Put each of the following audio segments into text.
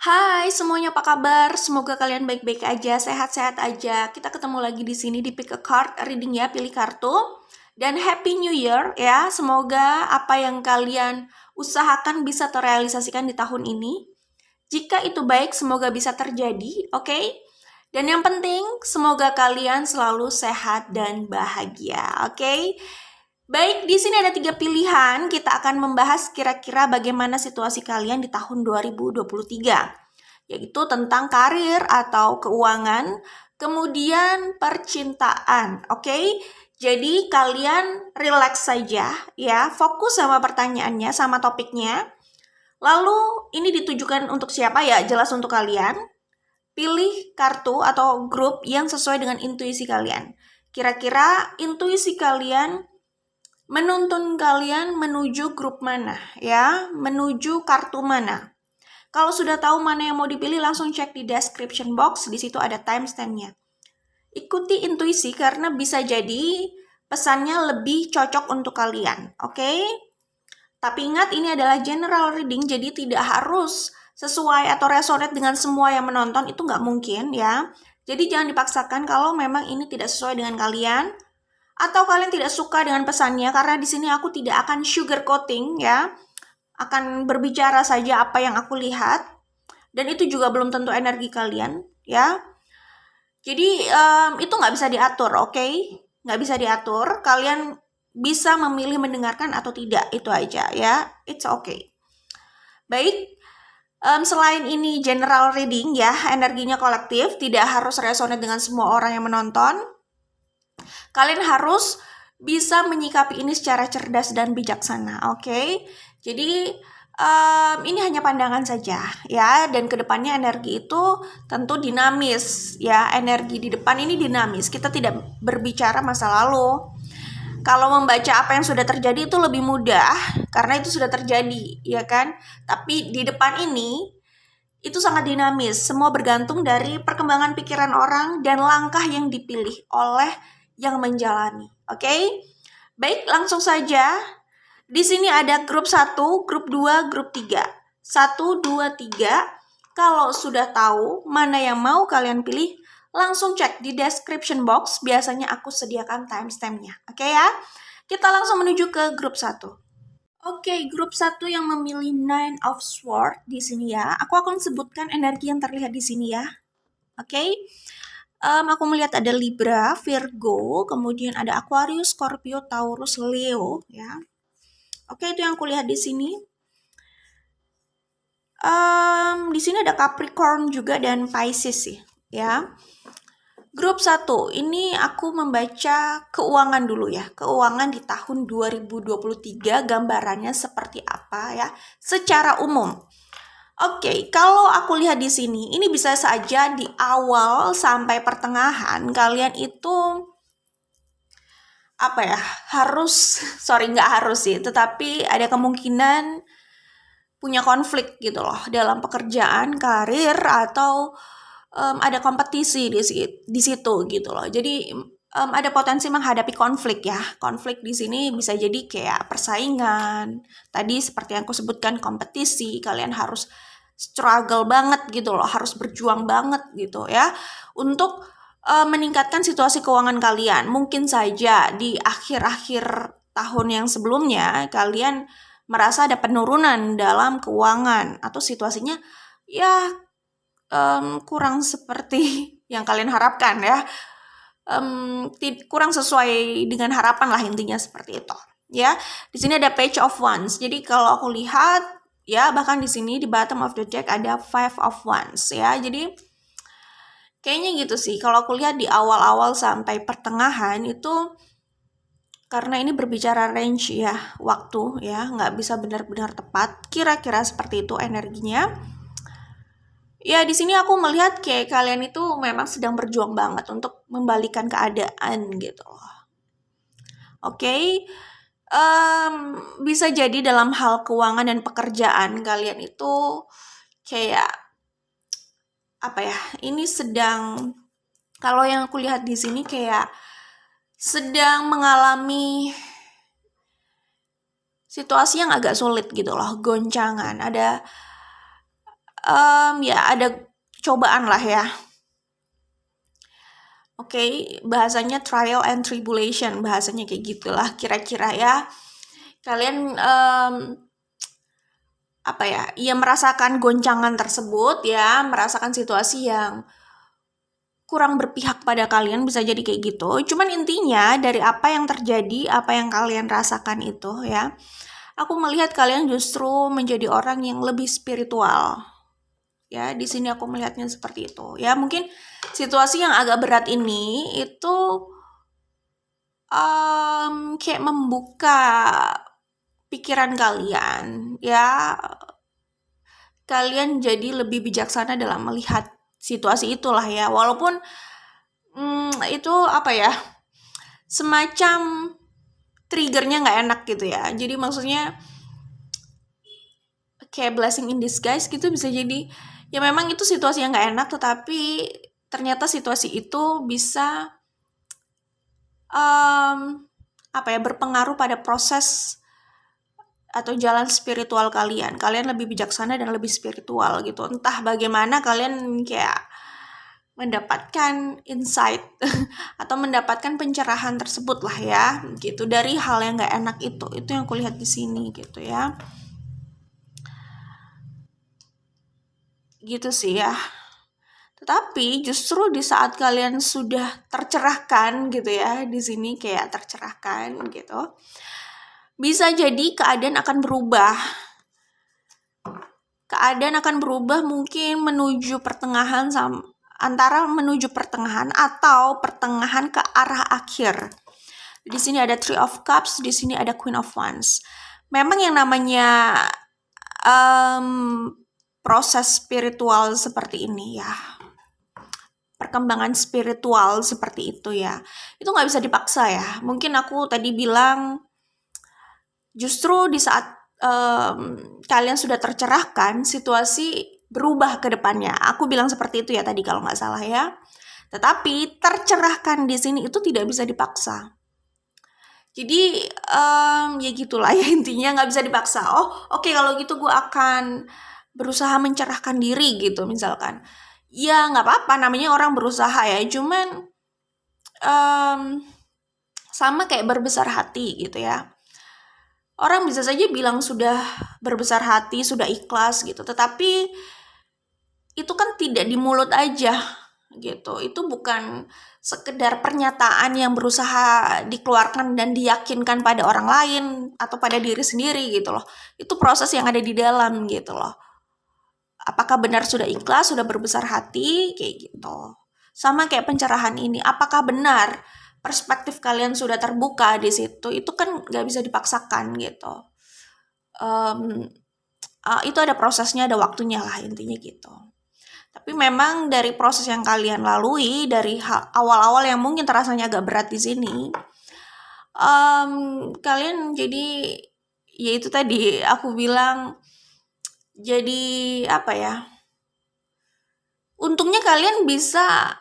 Hai semuanya, apa kabar? Semoga kalian baik-baik aja, sehat-sehat aja. Kita ketemu lagi di sini di Pick a Card Reading ya, pilih kartu. Dan Happy New Year ya. Semoga apa yang kalian usahakan bisa terrealisasikan di tahun ini. Jika itu baik, semoga bisa terjadi, oke? Dan yang penting, semoga kalian selalu sehat dan bahagia, oke? Baik, di sini ada 3 pilihan. Kita akan membahas kira-kira bagaimana situasi kalian di tahun 2023, yaitu tentang karir atau keuangan, kemudian percintaan, oke? Jadi kalian relax saja ya, fokus sama pertanyaannya, sama topiknya. Lalu ini ditujukan untuk siapa ya? Jelas untuk kalian. Pilih kartu atau grup yang sesuai dengan intuisi kalian. Kira-kira intuisi kalian menuntun kalian menuju grup mana ya, menuju kartu mana. Kalau sudah tahu mana yang mau dipilih, langsung cek di description box, di situ ada timestamp-nya. Ikuti intuisi karena bisa jadi pesannya lebih cocok untuk kalian, oke? Tapi ingat, ini adalah general reading, jadi tidak harus sesuai atau resonate dengan semua yang menonton, itu nggak mungkin ya. Jadi jangan dipaksakan kalau memang ini tidak sesuai dengan kalian, atau kalian tidak suka dengan pesannya, karena di sini aku tidak akan sugar coating ya, akan berbicara saja apa yang aku lihat, dan itu juga belum tentu energi kalian ya. Jadi itu nggak bisa diatur, oke? Nggak bisa diatur, kalian bisa memilih mendengarkan atau tidak, itu aja ya, it's okay. Baik, selain ini general reading ya, energinya kolektif, tidak harus resonate dengan semua orang yang menonton. Kalian harus bisa menyikapi ini secara cerdas dan bijaksana, oke? Jadi ini hanya pandangan saja ya, dan kedepannya energi itu tentu dinamis ya, energi di depan ini dinamis. Kita tidak berbicara masa lalu. Kalau membaca apa yang sudah terjadi itu lebih mudah karena itu sudah terjadi, ya kan? Tapi di depan ini itu sangat dinamis. Semua bergantung dari perkembangan pikiran orang dan langkah yang dipilih oleh yang menjalani. Oke? Baik, langsung saja. Di sini ada grup 1, grup 2, grup 3. 1, 2, 3. Kalau sudah tahu mana yang mau kalian pilih, langsung cek di description box. Biasanya aku sediakan timestamp-nya. Oke ya? Kita langsung menuju ke grup 1. Oke, grup 1 yang memilih Nine of Swords di sini ya. Aku akan sebutkan energi yang terlihat di sini ya. Oke. Aku melihat ada Libra, Virgo, kemudian ada Aquarius, Scorpio, Taurus, Leo ya. Oke, itu yang aku lihat di sini. Di sini ada Capricorn juga dan Pisces sih ya. Grup 1, ini aku membaca keuangan dulu ya. Keuangan di tahun 2023 gambarannya seperti apa ya secara umum. Oke, kalau aku lihat di sini, ini bisa saja di awal sampai pertengahan kalian itu apa ya, nggak harus sih, tetapi ada kemungkinan punya konflik gitu loh dalam pekerjaan, karir, atau ada kompetisi di situ gitu loh. Jadi ada potensi menghadapi konflik ya. Konflik di sini bisa jadi kayak persaingan. Tadi seperti yang aku sebutkan, kompetisi. Kalian harus struggle banget gitu loh, harus berjuang banget gitu ya untuk meningkatkan situasi keuangan kalian. Mungkin saja di akhir-akhir tahun yang sebelumnya kalian merasa ada penurunan dalam keuangan atau situasinya ya kurang seperti yang kalian harapkan ya, kurang sesuai dengan harapan lah, intinya seperti itu ya. Di sini ada Page of Wands. Jadi kalau aku lihat ya, bahkan di sini di bottom of the deck ada Five of Wands ya. Jadi kayaknya gitu sih kalau aku lihat di awal-awal sampai pertengahan itu, karena ini berbicara range ya, waktu ya, nggak bisa benar-benar tepat. Kira-kira seperti itu energinya. Ya, di sini aku melihat kayak kalian itu memang sedang berjuang banget untuk membalikan keadaan gitu loh. Oke, bisa jadi dalam hal keuangan dan pekerjaan kalian itu kayak apa ya? Ini sedang, kalau yang aku lihat di sini kayak sedang mengalami situasi yang agak sulit gitu loh, goncangan. Ada ya ada cobaan lah ya. Oke, bahasanya trial and tribulation, bahasanya kayak gitulah kira-kira ya. Kalian ya merasakan goncangan tersebut ya, merasakan situasi yang kurang berpihak pada kalian, bisa jadi kayak gitu. Cuman intinya dari apa yang terjadi, apa yang kalian rasakan itu ya, aku melihat kalian justru menjadi orang yang lebih spiritual. Ya, di sini aku melihatnya seperti itu. Ya, mungkin situasi yang agak berat ini itu kayak membuka pikiran kalian ya. Kalian jadi lebih bijaksana dalam melihat situasi itulah ya. Walaupun itu semacam triggernya nggak enak gitu ya. Jadi maksudnya kayak blessing in disguise gitu, bisa jadi ya memang itu situasi yang nggak enak, tetapi ternyata situasi itu bisa berpengaruh pada proses atau jalan spiritual kalian. Kalian lebih bijaksana dan lebih spiritual gitu. Entah bagaimana kalian kayak mendapatkan insight atau mendapatkan pencerahan tersebut lah ya, gitu, dari hal yang nggak enak itu yang aku lihat di sini gitu ya, gitu sih ya. Tetapi justru di saat kalian sudah tercerahkan gitu ya, di sini kayak tercerahkan gitu, bisa jadi keadaan akan berubah. Keadaan akan berubah mungkin menuju pertengahan antara menuju pertengahan atau pertengahan ke arah akhir. Di sini ada Three of Cups, di sini ada Queen of Wands. Memang yang namanya proses spiritual seperti ini ya, perkembangan spiritual seperti itu ya, itu nggak bisa dipaksa ya. Mungkin aku tadi bilang justru di saat kalian sudah tercerahkan, situasi berubah ke depannya. Aku bilang seperti itu ya tadi kalau nggak salah ya. Tetapi tercerahkan di sini itu tidak bisa dipaksa. Jadi ya gitulah ya, intinya nggak bisa dipaksa. Oke, kalau gitu gue akan berusaha mencerahkan diri gitu misalkan. Ya nggak apa-apa, namanya orang berusaha ya. Cuman sama kayak berbesar hati gitu ya. Orang bisa saja bilang sudah berbesar hati, sudah ikhlas gitu. Tetapi itu kan tidak di mulut aja gitu. Itu bukan sekedar pernyataan yang berusaha dikeluarkan dan diyakinkan pada orang lain atau pada diri sendiri gitu loh. Itu proses yang ada di dalam gitu loh. Apakah benar sudah ikhlas, sudah berbesar hati, kayak gitu. Sama kayak pencerahan ini, apakah benar perspektif kalian sudah terbuka di situ? Itu kan nggak bisa dipaksakan gitu. Itu ada prosesnya, ada waktunya lah intinya gitu. Tapi memang dari proses yang kalian lalui, dari awal-awal yang mungkin terasanya agak berat di sini, kalian jadi, ya itu tadi aku bilang, jadi untungnya kalian bisa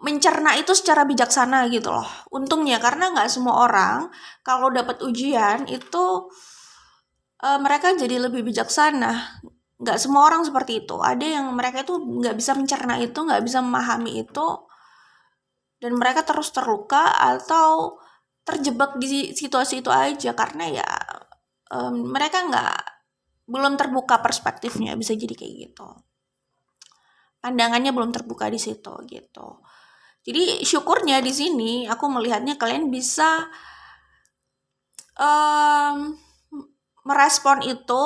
mencerna itu secara bijaksana gitu loh. Untungnya, karena nggak semua orang kalau dapat ujian itu mereka jadi lebih bijaksana. Nggak semua orang seperti itu. Ada yang mereka itu nggak bisa mencerna itu, nggak bisa memahami itu, dan mereka terus terluka atau terjebak di situasi itu aja karena ya mereka belum terbuka perspektifnya, bisa jadi kayak gitu. Pandangannya belum terbuka di situ gitu. Jadi syukurnya di sini aku melihatnya kalian bisa merespon itu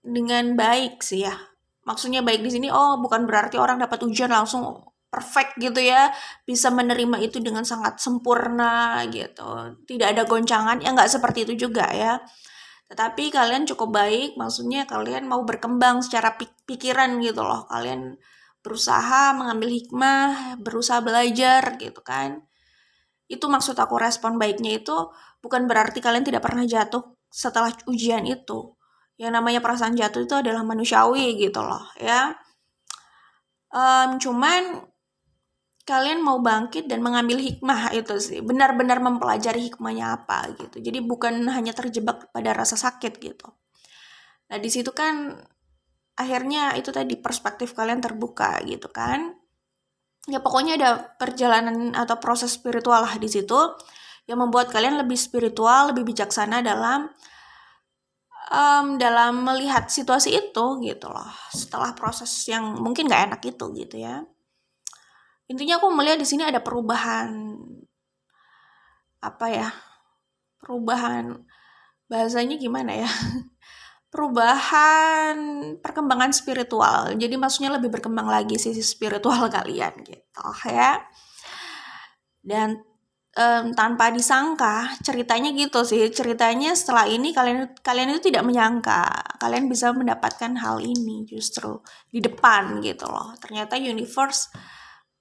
dengan baik sih ya. Maksudnya baik di sini bukan berarti orang dapat ujian langsung perfect gitu ya, bisa menerima itu dengan sangat sempurna gitu. Tidak ada goncangan, ya nggak seperti itu juga ya. Tetapi kalian cukup baik, maksudnya kalian mau berkembang secara pikiran gitu loh. Kalian berusaha mengambil hikmah, berusaha belajar gitu kan. Itu maksud aku, respon baiknya itu bukan berarti kalian tidak pernah jatuh setelah ujian itu. Yang namanya perasaan jatuh itu adalah manusiawi gitu loh ya. Cuman kalian mau bangkit dan mengambil hikmah itu sih. Benar-benar mempelajari hikmahnya apa gitu. Jadi bukan hanya terjebak pada rasa sakit gitu. Nah di situ kan akhirnya itu tadi perspektif kalian terbuka gitu kan. Ya pokoknya ada perjalanan atau proses spiritual lah di situ yang membuat kalian lebih spiritual, lebih bijaksana dalam melihat situasi itu gitu loh. Setelah proses yang mungkin nggak enak itu gitu ya. Intinya aku melihat di sini ada perubahan apa ya? Perubahan bahasanya gimana ya? Perubahan perkembangan spiritual. Jadi maksudnya lebih berkembang lagi sisi spiritual kalian gitu ya. Dan tanpa disangka ceritanya gitu sih. Ceritanya setelah ini kalian itu tidak menyangka kalian bisa mendapatkan hal ini justru di depan gitu loh. Ternyata universe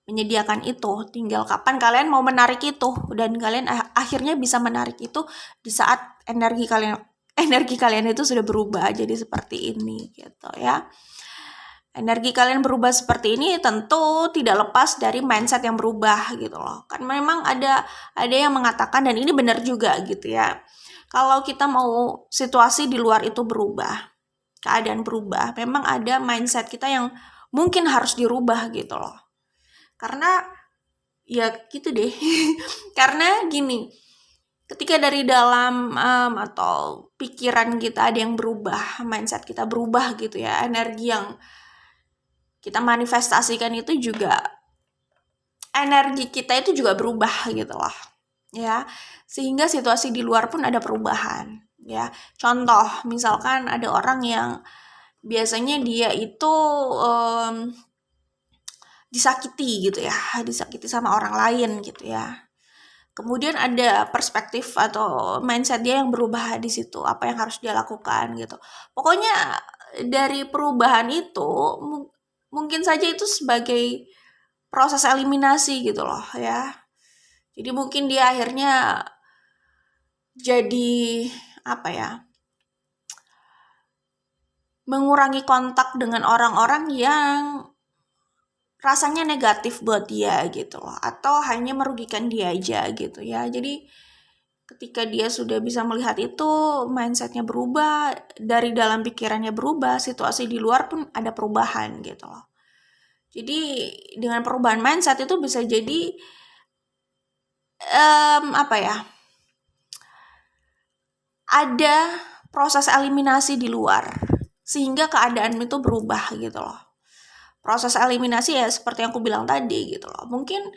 menyediakan itu, tinggal kapan kalian mau menarik itu, dan kalian akhirnya bisa menarik itu di saat energi kalian itu sudah berubah jadi seperti ini gitu ya. Energi kalian berubah seperti ini tentu tidak lepas dari mindset yang berubah gitu loh. Kan memang ada yang mengatakan, dan ini benar juga gitu ya. Kalau kita mau situasi di luar itu berubah, keadaan berubah, memang ada mindset kita yang mungkin harus dirubah gitu loh. Karena ya gitu deh. Karena gini, ketika dari dalam atau pikiran kita ada yang berubah, mindset kita berubah gitu ya, energi yang kita manifestasikan itu juga, energi kita itu juga berubah gitu loh ya, sehingga situasi di luar pun ada perubahan ya. Contoh misalkan ada orang yang biasanya dia itu disakiti gitu ya, disakiti sama orang lain gitu ya. Kemudian ada perspektif atau mindset dia yang berubah di situ, apa yang harus dia lakukan gitu. Pokoknya dari perubahan itu mungkin saja itu sebagai proses eliminasi gitu loh ya. Jadi mungkin dia akhirnya jadi apa ya, mengurangi kontak dengan orang-orang yang rasanya negatif buat dia gitu loh, atau hanya merugikan dia aja gitu ya. Jadi ketika dia sudah bisa melihat itu, mindsetnya berubah, dari dalam pikirannya berubah, situasi di luar pun ada perubahan gitu loh. Jadi dengan perubahan mindset itu bisa jadi apa ya, ada proses eliminasi di luar sehingga keadaan itu berubah gitu loh. Proses eliminasi ya seperti yang aku bilang tadi gitu loh. Mungkin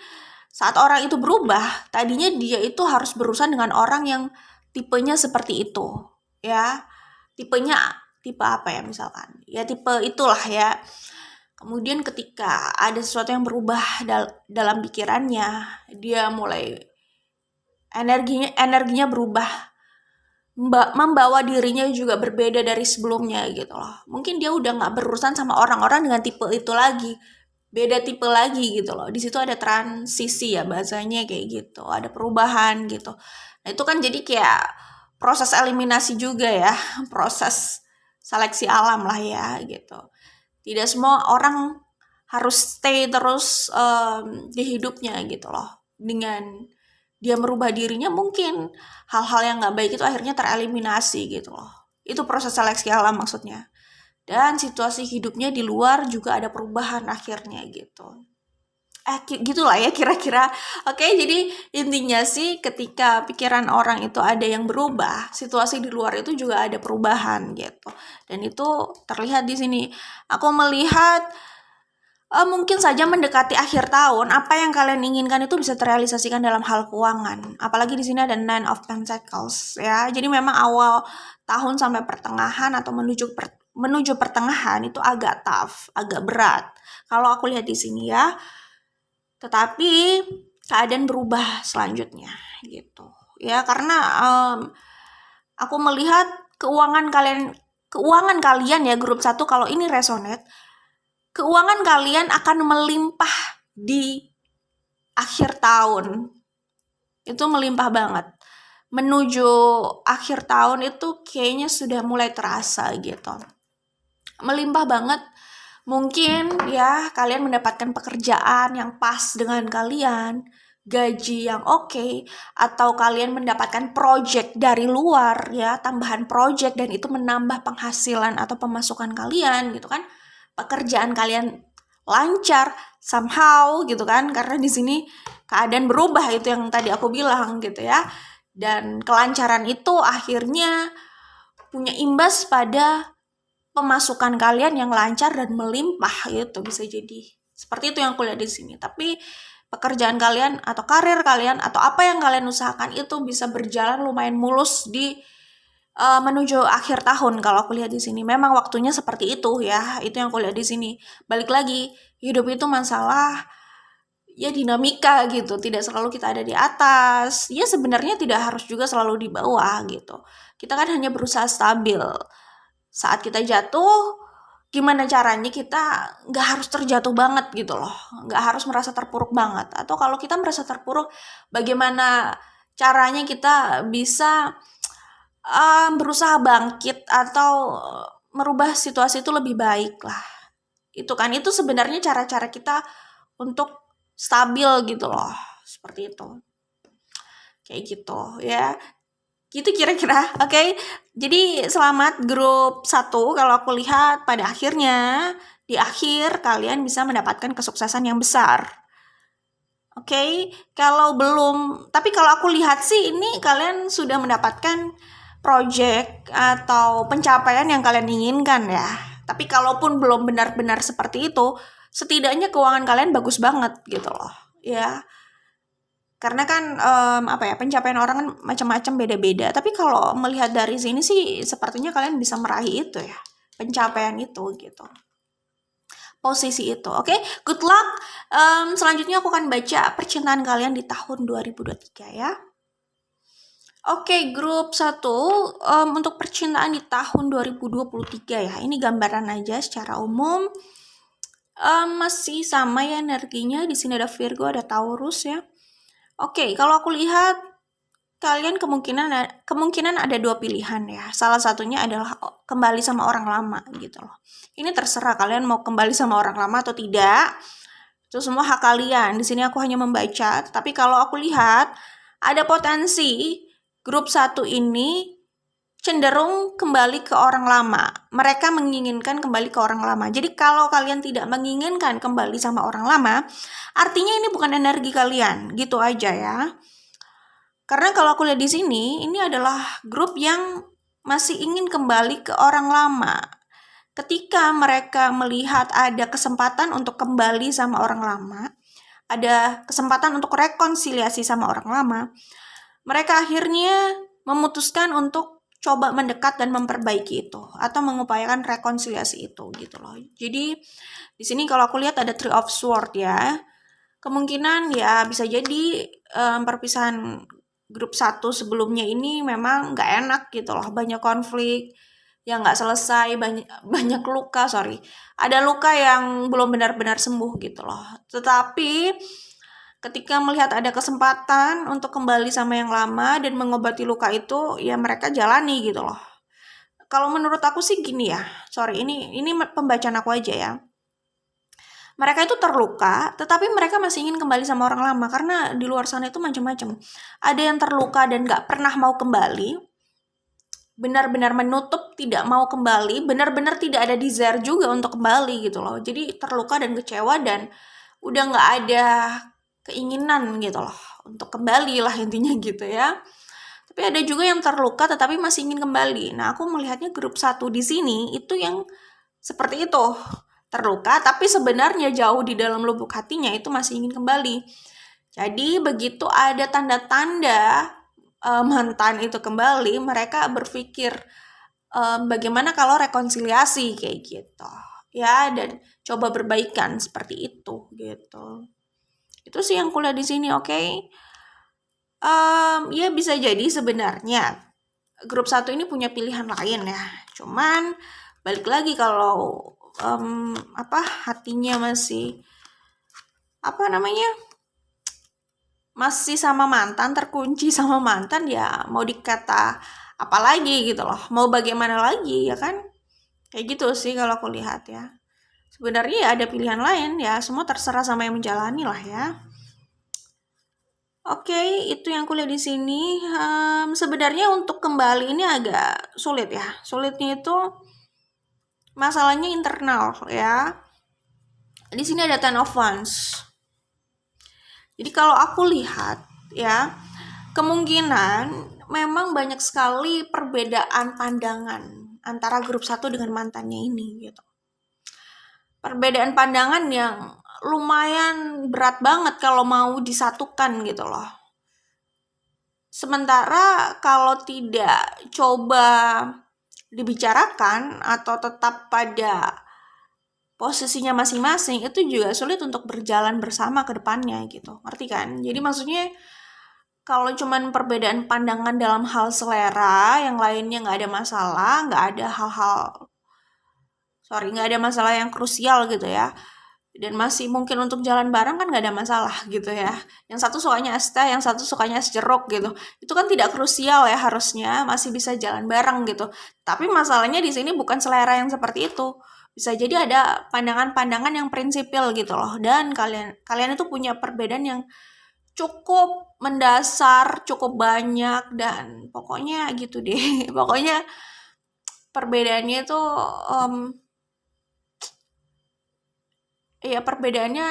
saat orang itu berubah, tadinya dia itu harus berurusan dengan orang yang tipenya seperti itu ya. Tipenya tipe apa ya misalkan, ya tipe itulah ya. Kemudian ketika ada sesuatu yang berubah dalam pikirannya, dia mulai energinya berubah, membawa dirinya juga berbeda dari sebelumnya gitu loh. Mungkin dia udah nggak berurusan sama orang-orang dengan tipe itu lagi, beda tipe lagi gitu loh. Di situ ada transisi ya bahasanya kayak gitu, ada perubahan gitu. Nah itu kan jadi kayak proses eliminasi juga ya, proses seleksi alam lah ya gitu. Tidak semua orang harus stay terus di hidupnya gitu loh. Dengan dia merubah dirinya, mungkin hal-hal yang gak baik itu akhirnya tereliminasi gitu loh. Itu proses seleksi alam maksudnya. Dan situasi hidupnya di luar juga ada perubahan akhirnya gitu. Gitulah ya kira-kira. Oke, jadi intinya sih ketika pikiran orang itu ada yang berubah, situasi di luar itu juga ada perubahan gitu. Dan itu terlihat di sini. Aku melihat mungkin saja mendekati akhir tahun, apa yang kalian inginkan itu bisa terrealisasikan dalam hal keuangan. Apalagi di sini ada Nine of Pentacles ya. Jadi memang awal tahun sampai pertengahan atau menuju pertengahan itu agak tough, agak berat. Kalau aku lihat di sini ya. Tetapi keadaan berubah selanjutnya gitu ya, karena aku melihat keuangan kalian ya grup 1, kalau ini resonate, keuangan kalian akan melimpah di akhir tahun. Itu melimpah banget. Menuju akhir tahun itu kayaknya sudah mulai terasa gitu. Melimpah banget. Mungkin ya kalian mendapatkan pekerjaan yang pas dengan kalian, gaji yang oke, atau kalian mendapatkan project dari luar ya, tambahan project, dan itu menambah penghasilan atau pemasukan kalian gitu kan, pekerjaan kalian lancar somehow gitu kan, karena di sini keadaan berubah, itu yang tadi aku bilang gitu ya, dan kelancaran itu akhirnya punya imbas pada pemasukan kalian yang lancar dan melimpah gitu, bisa jadi seperti itu yang aku lihat di sini. Tapi pekerjaan kalian atau karir kalian atau apa yang kalian usahakan itu bisa berjalan lumayan mulus di menuju akhir tahun. Kalau aku lihat di sini memang waktunya seperti itu ya, itu yang aku lihat di sini. Balik lagi, hidup itu masalah ya dinamika gitu, tidak selalu kita ada di atas, ya sebenarnya tidak harus juga selalu di bawah gitu. Kita kan hanya berusaha stabil. Saat kita jatuh, gimana caranya kita nggak harus terjatuh banget gitu loh, nggak harus merasa terpuruk banget. Atau kalau kita merasa terpuruk, bagaimana caranya kita bisa berusaha bangkit atau merubah situasi itu lebih baik lah. Itu kan, itu sebenarnya cara-cara kita untuk stabil gitu loh, seperti itu. Kayak gitu ya. Gitu kira-kira, oke. Jadi selamat grup 1, kalau aku lihat pada akhirnya, di akhir kalian bisa mendapatkan kesuksesan yang besar. Oke, kalau belum, tapi kalau aku lihat sih ini kalian sudah mendapatkan project atau pencapaian yang kalian inginkan ya. Tapi kalaupun belum benar-benar seperti itu, setidaknya keuangan kalian bagus banget gitu loh, ya. Karena kan pencapaian orang kan macam-macam, beda-beda. Tapi kalau melihat dari sini sih sepertinya kalian bisa meraih itu ya, pencapaian itu gitu, posisi itu. Oke, good luck. Selanjutnya aku akan baca percintaan kalian di tahun 2023 ya. Oke, grup 1, untuk percintaan di tahun 2023 ya. Ini gambaran aja secara umum. Masih sama ya energinya. Di sini ada Virgo, ada Taurus ya. Oke, kalau aku lihat kalian kemungkinan ada 2 pilihan ya. Salah satunya adalah kembali sama orang lama gitu loh. Ini terserah kalian mau kembali sama orang lama atau tidak. Itu semua hak kalian. Di sini aku hanya membaca, tapi kalau aku lihat ada potensi grup 1 ini cenderung kembali ke orang lama. Mereka menginginkan kembali ke orang lama. Jadi kalau kalian tidak menginginkan kembali sama orang lama, artinya ini bukan energi kalian, gitu aja ya. Karena kalau aku lihat di sini, ini adalah grup yang masih ingin kembali ke orang lama. Ketika mereka melihat ada kesempatan untuk kembali sama orang lama, ada kesempatan untuk rekonsiliasi sama orang lama, mereka akhirnya memutuskan untuk coba mendekat dan memperbaiki itu atau mengupayakan rekonsiliasi itu gitu loh. Jadi di sini kalau aku lihat ada Three of Swords ya. Kemungkinan ya bisa jadi perpisahan grup 1 sebelumnya ini memang nggak enak gitu loh, banyak konflik yang nggak selesai, banyak luka, ada luka yang belum benar-benar sembuh gitu loh. Tetapi ketika melihat ada kesempatan untuk kembali sama yang lama dan mengobati luka itu, ya mereka jalani gitu loh. Kalau menurut aku sih gini ya, ini pembacaan aku aja ya. Mereka itu terluka, tetapi mereka masih ingin kembali sama orang lama, karena di luar sana itu macam-macam. Ada yang terluka dan gak pernah mau kembali, benar-benar menutup, tidak mau kembali, benar-benar tidak ada desire juga untuk kembali gitu loh. Jadi terluka dan kecewa dan udah gak ada keinginan gitu loh untuk kembali lah, intinya gitu ya. Tapi ada juga yang terluka tetapi masih ingin kembali. Nah, aku melihatnya grup 1 di sini itu yang seperti itu, terluka tapi sebenarnya jauh di dalam lubuk hatinya itu masih ingin kembali. Jadi begitu ada tanda-tanda mantan itu kembali, mereka berpikir bagaimana kalau rekonsiliasi kayak gitu ya, dan coba berbaikan seperti itu gitu. Itu sih yang kuliah di sini, oke? Ya bisa jadi sebenarnya grup 1 ini punya pilihan lain ya. Cuman balik lagi kalau hatinya masih masih sama mantan, terkunci sama mantan, ya mau dikata apa lagi gitu loh, mau bagaimana lagi ya kan, kayak gitu sih kalau aku lihat ya. Sebenarnya ya ada pilihan lain ya, semua terserah sama yang menjalani lah ya. Oke, itu yang kuliah di sini. Sebenarnya untuk kembali ini agak sulit ya. Sulitnya itu masalahnya internal ya. Di sini ada Ten of Wands. Jadi kalau aku lihat ya, kemungkinan memang banyak sekali perbedaan pandangan antara grup satu dengan mantannya ini gitu. Perbedaan pandangan yang lumayan berat banget kalau mau disatukan gitu loh. Sementara kalau tidak coba dibicarakan atau tetap pada posisinya masing-masing, itu juga sulit untuk berjalan bersama ke depannya gitu. Ngerti kan? Jadi maksudnya kalau cuman perbedaan pandangan dalam hal selera, yang lainnya nggak ada masalah, nggak ada masalah yang krusial gitu ya. Dan masih mungkin untuk jalan bareng kan nggak ada masalah gitu ya. Yang satu sukanya es teh, yang satu sukanya es jeruk gitu. Itu kan tidak krusial ya, harusnya masih bisa jalan bareng gitu. Tapi masalahnya di sini bukan selera yang seperti itu. Bisa jadi ada pandangan-pandangan yang prinsipil gitu loh. Dan kalian itu punya perbedaan yang cukup mendasar, cukup banyak, dan pokoknya gitu deh. Pokoknya perbedaannya itu perbedaannya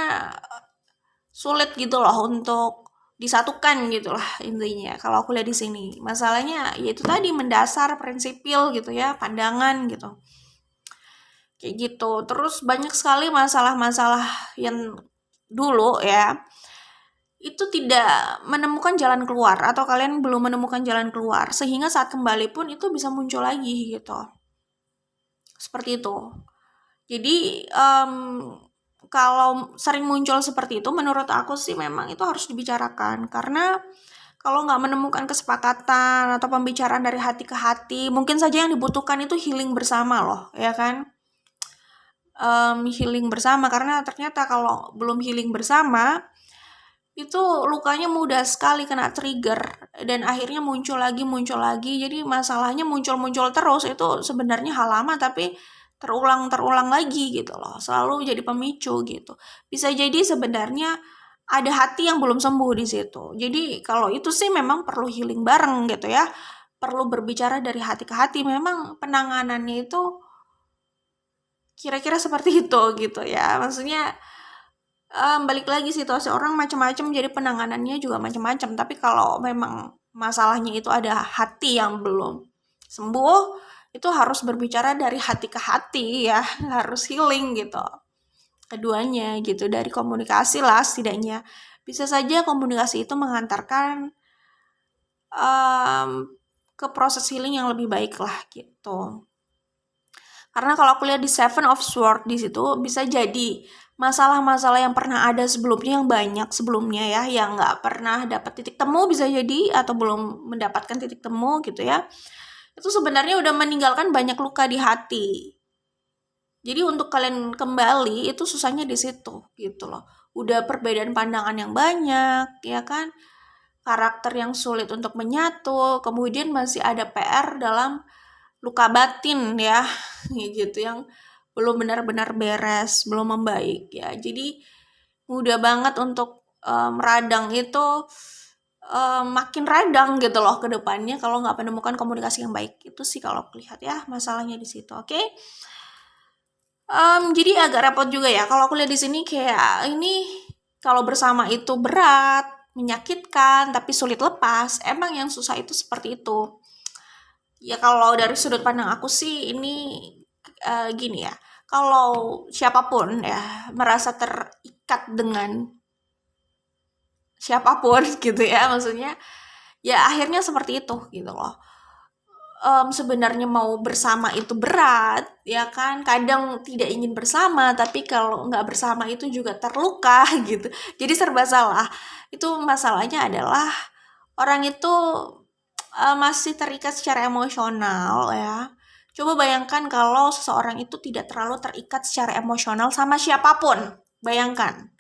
sulit gitu loh untuk disatukan gitu lah intinya. Kalau aku lihat di sini masalahnya yaitu tadi mendasar, prinsipil gitu ya, pandangan gitu, kayak gitu. Terus banyak sekali masalah-masalah yang dulu ya itu tidak menemukan jalan keluar, atau kalian belum menemukan jalan keluar, sehingga saat kembali pun itu bisa muncul lagi gitu, seperti itu. Jadi kalau sering muncul seperti itu, menurut aku sih memang itu harus dibicarakan. Karena kalau nggak menemukan kesepakatan atau pembicaraan dari hati ke hati, mungkin saja yang dibutuhkan itu healing bersama loh, ya kan? Healing bersama, karena ternyata kalau belum healing bersama, itu lukanya mudah sekali kena trigger dan akhirnya muncul lagi. Jadi masalahnya muncul terus, itu sebenarnya hal lama tapi terulang lagi gitu loh, selalu jadi pemicu gitu. Bisa jadi sebenarnya ada hati yang belum sembuh di situ. Jadi kalau itu sih memang perlu healing bareng gitu ya, perlu berbicara dari hati ke hati. Memang penanganannya itu kira-kira seperti itu gitu ya. Maksudnya balik lagi, situasi orang macam-macam, jadi penanganannya juga macam-macam. Tapi kalau memang masalahnya itu ada hati yang belum sembuh, itu harus berbicara dari hati ke hati ya, harus healing gitu. Keduanya gitu, dari komunikasi lah setidaknya. Bisa saja komunikasi itu mengantarkan ke proses healing yang lebih baik lah gitu. Karena kalau aku lihat di Seven of Swords di situ, bisa jadi masalah-masalah yang pernah ada sebelumnya, yang banyak sebelumnya ya, yang nggak pernah dapat titik temu bisa jadi, atau belum mendapatkan titik temu gitu ya, itu sebenarnya udah meninggalkan banyak luka di hati. Jadi untuk kalian kembali itu susahnya di situ gitu loh. Udah perbedaan pandangan yang banyak ya kan, karakter yang sulit untuk menyatu, kemudian masih ada PR dalam luka batin ya gitu, yang belum benar-benar beres, belum membaik ya. Jadi mudah banget untuk radang itu makin radang gitu loh ke depannya kalau nggak menemukan komunikasi yang baik. Itu sih kalau aku lihat ya masalahnya di situ. Oke. Jadi agak repot juga ya kalau aku lihat di sini, kayak ini kalau bersama itu berat, menyakitkan, tapi sulit lepas. Emang yang susah itu seperti itu. Ya kalau dari sudut pandang aku sih ini gini ya. Kalau siapapun ya merasa terikat dengan siapapun gitu ya, maksudnya ya akhirnya seperti itu gitu loh. Sebenarnya mau bersama itu berat ya kan, kadang tidak ingin bersama, tapi kalau nggak bersama itu juga terluka gitu, jadi serba salah. Itu masalahnya adalah orang itu masih terikat secara emosional ya. Coba bayangkan kalau seseorang itu tidak terlalu terikat secara emosional sama siapapun, bayangkan.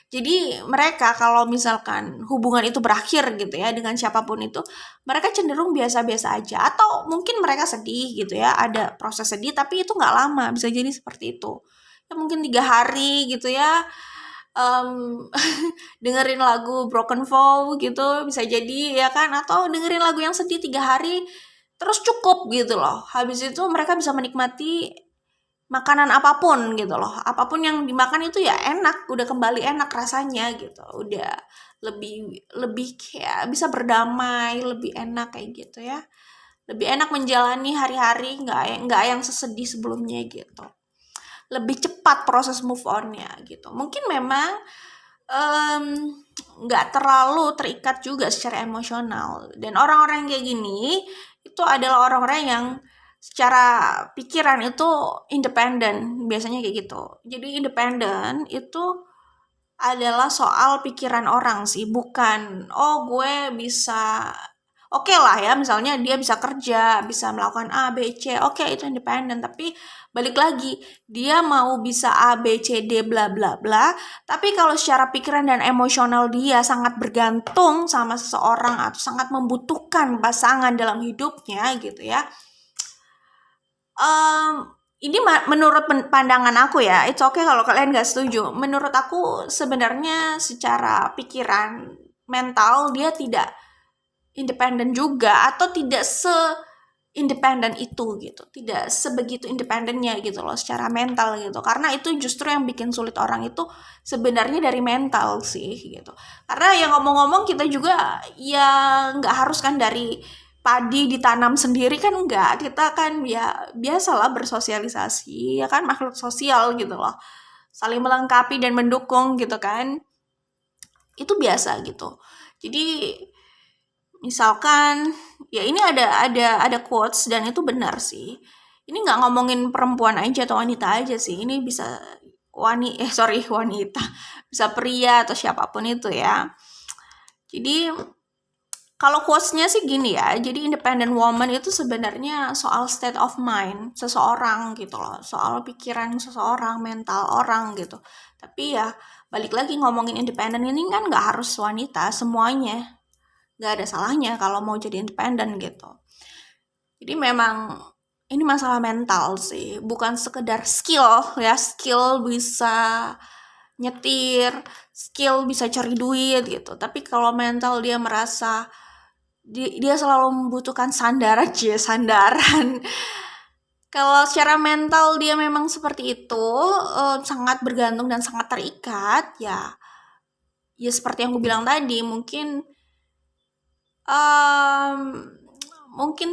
Jadi mereka kalau misalkan hubungan itu berakhir gitu ya dengan siapapun itu, mereka cenderung biasa-biasa aja. Atau mungkin mereka sedih gitu ya, ada proses sedih tapi itu nggak lama, bisa jadi seperti itu. Ya mungkin 3 hari gitu ya, dengerin lagu Broken Vow gitu bisa jadi ya kan, atau dengerin lagu yang sedih 3 hari terus cukup gitu loh. Habis itu mereka bisa menikmati makanan apapun gitu loh. Apapun yang dimakan itu ya enak, udah kembali enak rasanya gitu. Udah lebih lebih kayak bisa berdamai, lebih enak kayak gitu ya. Lebih enak menjalani hari-hari nggak yang sesedih sebelumnya gitu. Lebih cepat proses move on-nya gitu. Mungkin memang nggak terlalu terikat juga secara emosional, dan orang-orang yang kayak gini itu adalah orang-orang yang secara pikiran itu independen, biasanya kayak gitu. Jadi independen itu adalah soal pikiran orang sih, bukan gue bisa oke lah ya, misalnya dia bisa kerja, bisa melakukan A, B, C, oke itu independen, tapi balik lagi, dia mau bisa A, B, C, D, bla bla bla, tapi kalau secara pikiran dan emosional dia sangat bergantung sama seseorang atau sangat membutuhkan pasangan dalam hidupnya gitu ya. Ini menurut pandangan aku ya, it's okay kalau kalian gak setuju. Menurut aku sebenarnya secara pikiran, mental dia tidak independen juga, atau tidak se-independen itu gitu. Tidak sebegitu independennya gitu loh secara mental gitu. Karena itu justru yang bikin sulit orang itu sebenarnya dari mental sih gitu. Karena yang ngomong-ngomong kita juga ya nggak harus kan dari padi ditanam sendiri kan, enggak, kita kan ya biasalah bersosialisasi ya kan, makhluk sosial gitu loh, saling melengkapi dan mendukung gitu kan, itu biasa gitu. Jadi misalkan ya ini ada quotes dan itu benar sih, ini nggak ngomongin perempuan aja atau wanita aja sih, ini bisa wanita, bisa pria atau siapapun itu ya. Jadi kalau quotes-nya sih gini ya, jadi independent woman itu sebenarnya soal state of mind seseorang gitu loh, soal pikiran seseorang, mental orang gitu. Tapi ya balik lagi, ngomongin independen ini kan nggak harus wanita, semuanya. Nggak ada salahnya kalau mau jadi independen gitu. Jadi memang ini masalah mental sih, bukan sekedar skill ya, skill bisa nyetir, skill bisa cari duit gitu. Tapi kalau mental dia merasa dia selalu membutuhkan sandaran. Kalau secara mental dia memang seperti itu, sangat bergantung dan sangat terikat, ya seperti yang gue bilang tadi, mungkin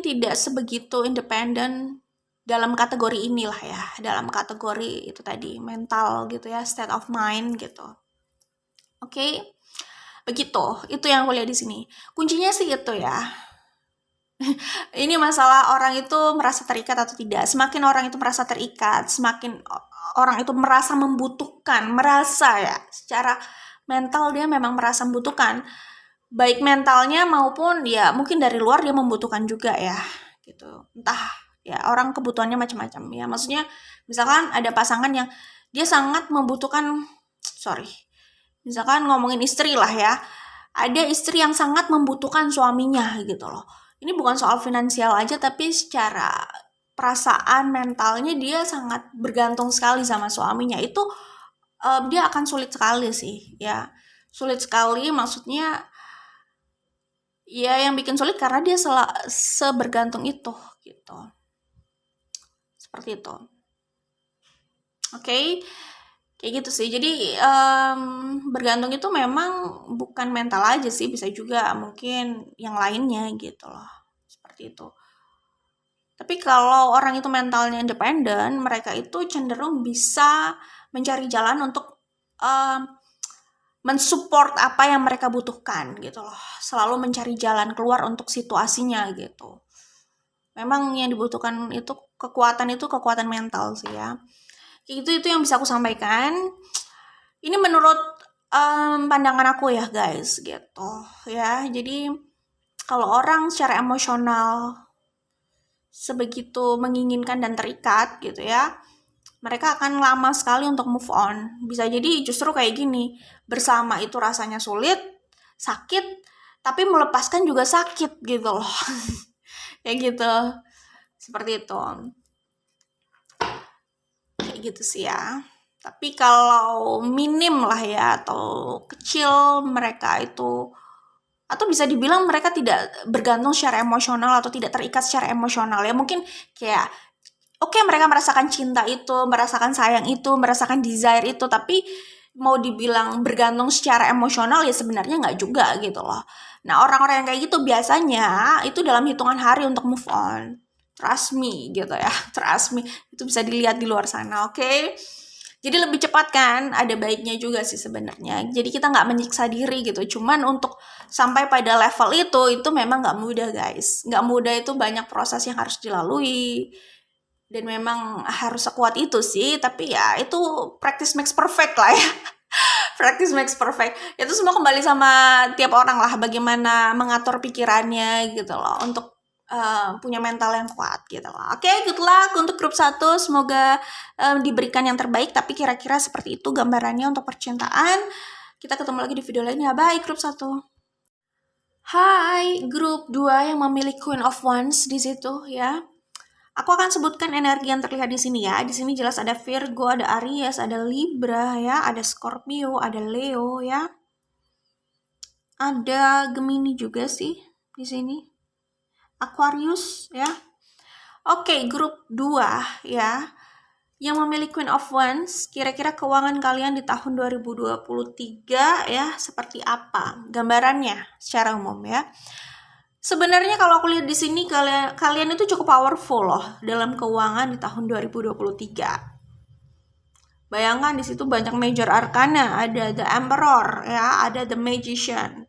tidak sebegitu independen dalam kategori inilah ya, dalam kategori itu tadi mental gitu ya, state of mind gitu. Oke. Begitu, itu yang aku lihat di sini. Kuncinya sih itu ya. Ini masalah orang itu merasa terikat atau tidak. Semakin orang itu merasa terikat, semakin orang itu merasa membutuhkan, secara mental dia memang merasa membutuhkan. Baik mentalnya maupun ya mungkin dari luar dia membutuhkan juga ya. Gitu. Entah ya, orang kebutuhannya macam-macam ya. Maksudnya misalkan ada pasangan yang dia sangat membutuhkan, misalkan ngomongin istri lah ya, ada istri yang sangat membutuhkan suaminya gitu loh. Ini bukan soal finansial aja, tapi secara perasaan mentalnya dia sangat bergantung sekali sama suaminya. Itu dia akan sulit sekali sih ya, sulit sekali, maksudnya ya yang bikin sulit karena dia sebergantung itu gitu, seperti itu. Oke. Kayak gitu sih. Jadi bergantung itu memang bukan mental aja sih, bisa juga mungkin yang lainnya gitu loh, seperti itu. Tapi kalau orang itu mentalnya independen, mereka itu cenderung bisa mencari jalan untuk mensupport apa yang mereka butuhkan gitu loh, selalu mencari jalan keluar untuk situasinya gitu. Memang yang dibutuhkan itu kekuatan mental sih ya. Itu yang bisa aku sampaikan. Ini menurut pandangan aku ya guys gitu ya. Jadi kalau orang secara emosional sebegitu menginginkan dan terikat gitu ya, mereka akan lama sekali untuk move on. Bisa jadi justru kayak gini, bersama itu rasanya sulit, sakit, tapi melepaskan juga sakit gitu loh. Kayak gitu, seperti itu. Kayak gitu sih ya. Tapi kalau minim lah ya atau kecil mereka itu, atau bisa dibilang mereka tidak bergantung secara emosional atau tidak terikat secara emosional ya, mungkin kayak oke, mereka merasakan cinta itu, merasakan sayang itu, merasakan desire itu, tapi mau dibilang bergantung secara emosional ya sebenarnya nggak juga gitu loh. Nah, orang-orang yang kayak gitu biasanya itu dalam hitungan hari untuk move on. Trust me gitu ya, trust me. Itu bisa dilihat di luar sana, oke? Jadi lebih cepat kan, ada baiknya juga sih sebenarnya. Jadi kita nggak menyiksa diri gitu. Cuman untuk sampai pada level itu memang nggak mudah guys. Nggak mudah, itu banyak proses yang harus dilalui. Dan memang harus sekuat itu sih. Tapi ya itu practice makes perfect lah ya. Practice makes perfect. Itu semua kembali sama tiap orang lah. Bagaimana mengatur pikirannya gitu loh. Untuk punya mental yang kuat gitu loh. Oke, good luck untuk grup 1. Semoga diberikan yang terbaik. Tapi kira-kira seperti itu gambarannya untuk percintaan. Kita ketemu lagi di video lainnya. Bye grup 1. Hai grup 2 yang memilih Queen of Wands di situ ya. Aku akan sebutkan energi yang terlihat di sini ya. Di sini jelas ada Virgo, ada Aries, ada Libra ya, ada Scorpio, ada Leo ya. Ada Gemini juga sih di sini. Aquarius ya. Oke, grup 2 ya. Yang memilih Queen of Wands, kira-kira keuangan kalian di tahun 2023 ya seperti apa? Gambarannya secara umum ya. Sebenarnya kalau aku lihat di sini kalian itu cukup powerful loh dalam keuangan di tahun 2023. Bayangkan di situ banyak major arcana, ada the Emperor ya, ada the Magician.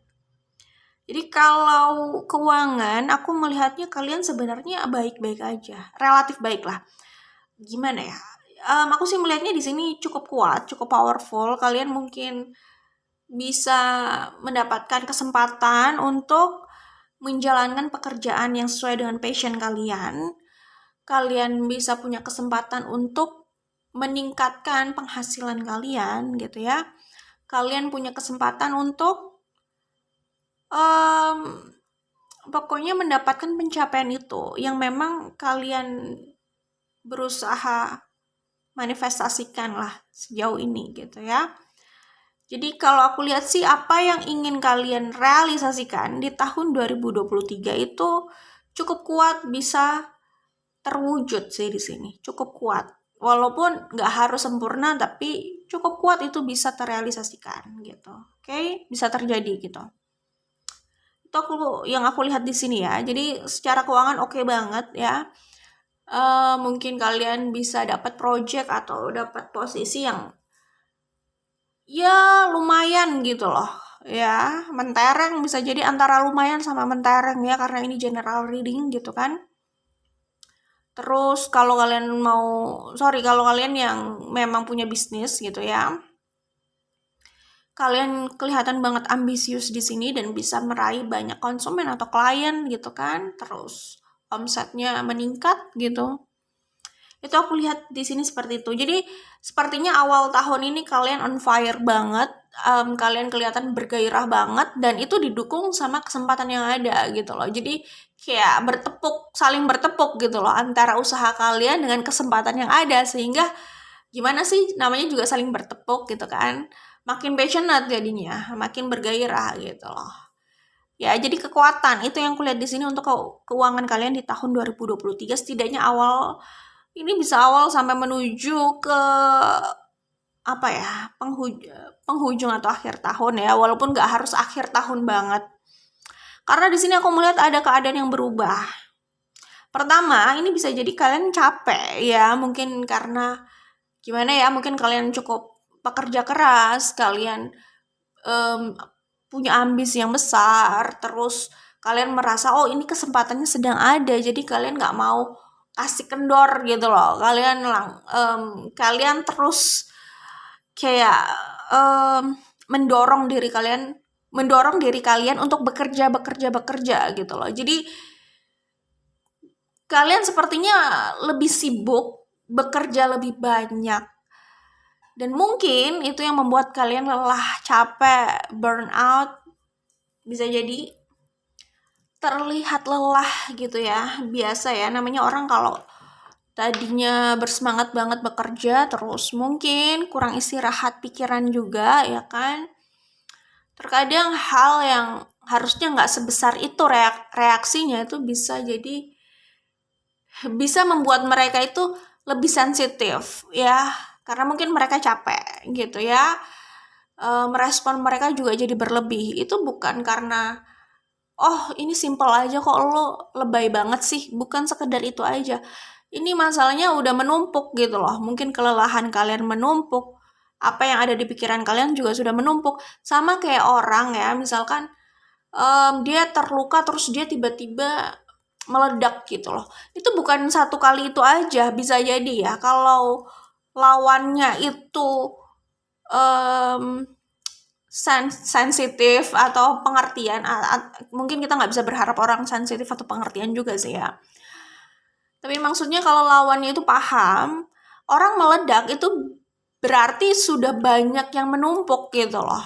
Jadi kalau keuangan aku melihatnya kalian sebenarnya baik-baik aja, relatif baik lah. Gimana ya? Aku sih melihatnya di sini cukup kuat, cukup powerful. Kalian mungkin bisa mendapatkan kesempatan untuk menjalankan pekerjaan yang sesuai dengan passion kalian. Kalian bisa punya kesempatan untuk meningkatkan penghasilan kalian gitu ya. Kalian punya kesempatan untuk pokoknya mendapatkan pencapaian itu yang memang kalian berusaha manifestasikan lah sejauh ini gitu ya. Jadi kalau aku lihat sih apa yang ingin kalian realisasikan di tahun 2023 itu cukup kuat bisa terwujud sih di sini. Cukup kuat. Walaupun nggak harus sempurna tapi cukup kuat itu bisa terrealisasikan gitu. Oke, bisa terjadi gitu. Itu yang aku lihat di sini ya. Jadi secara keuangan oke banget ya. Mungkin kalian bisa dapat project atau dapat posisi yang ya lumayan gitu loh ya, mentereng, bisa jadi antara lumayan sama mentereng ya, karena ini general reading gitu kan. Terus kalau kalian kalau kalian yang memang punya bisnis gitu ya, kalian kelihatan banget ambisius di sini dan bisa meraih banyak konsumen atau klien gitu kan. Terus omsetnya meningkat gitu. Itu aku lihat di sini seperti itu. Jadi sepertinya awal tahun ini kalian on fire banget, kalian kelihatan bergairah banget, dan itu didukung sama kesempatan yang ada gitu loh. Jadi kayak saling bertepuk gitu loh antara usaha kalian dengan kesempatan yang ada, sehingga gimana sih namanya juga saling bertepuk gitu kan. Makin passionate jadinya, makin bergairah gitu loh. Ya, jadi kekuatan itu yang kulihat di sini untuk keuangan kalian di tahun 2023, setidaknya ini bisa awal sampai menuju ke apa ya, penghujung atau akhir tahun ya, walaupun nggak harus akhir tahun banget. Karena di sini aku melihat ada keadaan yang berubah. Pertama, ini bisa jadi kalian capek ya, mungkin karena gimana ya, mungkin kalian cukup pekerja keras, kalian punya ambisi yang besar, terus kalian merasa oh ini kesempatannya sedang ada, jadi kalian nggak mau kasih kendor gitu loh. Kalian terus kayak mendorong diri kalian untuk bekerja gitu loh. Jadi kalian sepertinya lebih sibuk, bekerja lebih banyak, dan mungkin itu yang membuat kalian lelah, capek, burn out. Bisa jadi terlihat lelah gitu ya. Biasa ya, namanya orang kalau tadinya bersemangat banget bekerja, terus mungkin kurang istirahat pikiran juga, ya kan? Terkadang hal yang harusnya nggak sebesar itu reaksinya itu bisa membuat mereka itu lebih sensitif, ya. Karena mungkin mereka capek, gitu ya. Merespon mereka juga jadi berlebih. Itu bukan karena oh ini simple aja kok, lo lebay banget sih, bukan sekedar itu aja. Ini masalahnya udah menumpuk gitu loh, mungkin kelelahan kalian menumpuk, apa yang ada di pikiran kalian juga sudah menumpuk. Sama kayak orang ya, misalkan dia terluka terus dia tiba-tiba meledak gitu loh. Itu bukan satu kali itu aja, bisa jadi ya kalau lawannya itu sensitif atau pengertian, mungkin kita nggak bisa berharap orang sensitif atau pengertian juga sih ya. Tapi maksudnya kalau lawannya itu paham, orang meledak itu berarti sudah banyak yang menumpuk gitu loh.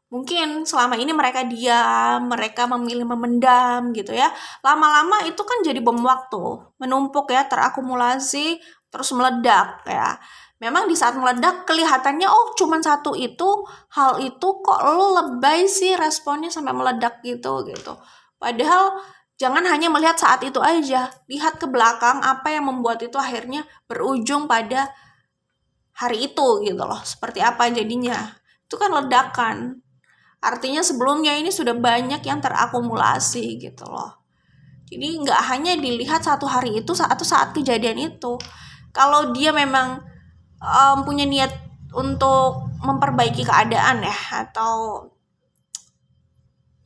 Mungkin selama ini mereka diam, mereka memilih memendam gitu ya. Lama-lama itu kan jadi bom waktu, menumpuk ya, terakumulasi, terus meledak ya. Memang di saat meledak kelihatannya oh cuman satu itu, hal itu kok lo lebay sih responnya sampai meledak gitu. Padahal jangan hanya melihat saat itu aja, lihat ke belakang apa yang membuat itu akhirnya berujung pada hari itu gitu loh. Seperti apa jadinya. Itu kan ledakan. Artinya sebelumnya ini sudah banyak yang terakumulasi gitu loh. Jadi nggak hanya dilihat satu hari itu saat kejadian itu. Kalau dia memang punya niat untuk memperbaiki keadaan ya, atau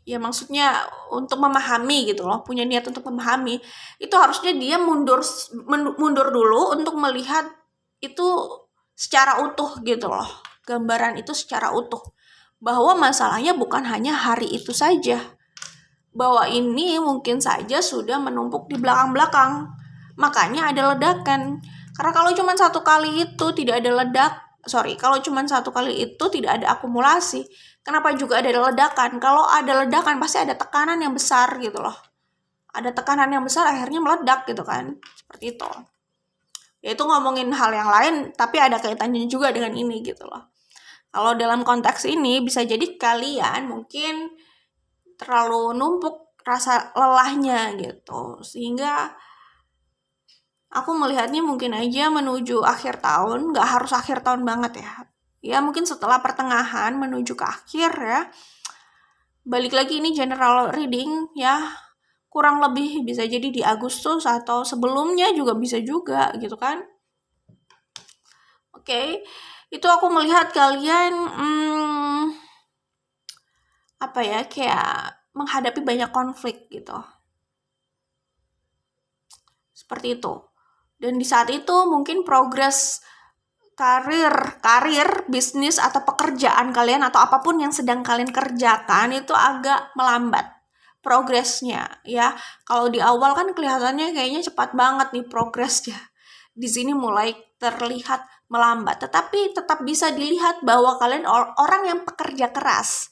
ya maksudnya untuk memahami gitu loh, punya niat untuk memahami, itu harusnya dia mundur dulu untuk melihat itu secara utuh gitu loh, gambaran itu secara utuh, bahwa masalahnya bukan hanya hari itu saja, bahwa ini mungkin saja sudah menumpuk di belakang-belakang, makanya ada ledakan. Karena kalau cuma satu kali itu tidak ada kalau cuma satu kali itu tidak ada akumulasi, kenapa juga ada ledakan? Kalau ada ledakan pasti ada tekanan yang besar gitu loh. Ada tekanan yang besar akhirnya meledak gitu kan. Seperti itu. Ya itu ngomongin hal yang lain tapi ada kaitannya juga dengan ini gitu loh. Kalau dalam konteks ini bisa jadi kalian mungkin terlalu numpuk rasa lelahnya gitu. Sehingga aku melihatnya mungkin aja menuju akhir tahun, nggak harus akhir tahun banget ya. Ya mungkin setelah pertengahan menuju ke akhir ya. Balik lagi ini general reading ya. Kurang lebih bisa jadi di Agustus atau sebelumnya juga bisa juga gitu kan. Oke. Itu aku melihat kalian apa ya, kayak menghadapi banyak konflik gitu. Seperti itu. Dan di saat itu mungkin progres karir, bisnis atau pekerjaan kalian atau apapun yang sedang kalian kerjakan itu agak melambat progresnya ya. Kalau di awal kan kelihatannya kayaknya cepat banget nih progresnya. Di sini mulai terlihat melambat, tetapi tetap bisa dilihat bahwa kalian orang yang pekerja keras.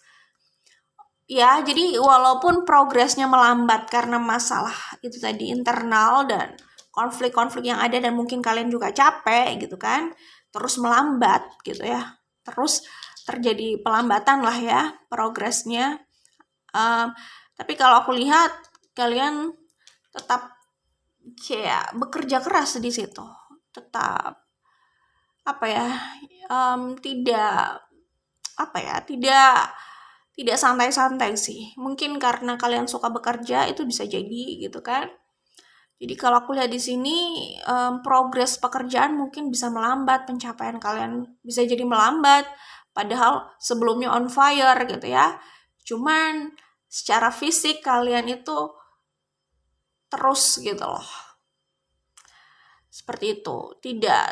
Ya, jadi walaupun progresnya melambat karena masalah itu tadi internal dan konflik-konflik yang ada dan mungkin kalian juga capek gitu kan, terus melambat gitu ya, terus terjadi pelambatan lah ya progresnya. Tapi kalau aku lihat kalian tetap kayak bekerja keras di situ, tetap apa ya, tidak santai-santai sih. Mungkin karena kalian suka bekerja itu bisa jadi gitu kan. Jadi kalau aku lihat di sini progres pekerjaan mungkin bisa melambat, pencapaian kalian bisa jadi melambat, padahal sebelumnya on fire gitu ya. Cuman secara fisik kalian itu terus gitu loh. Seperti itu. Tidak,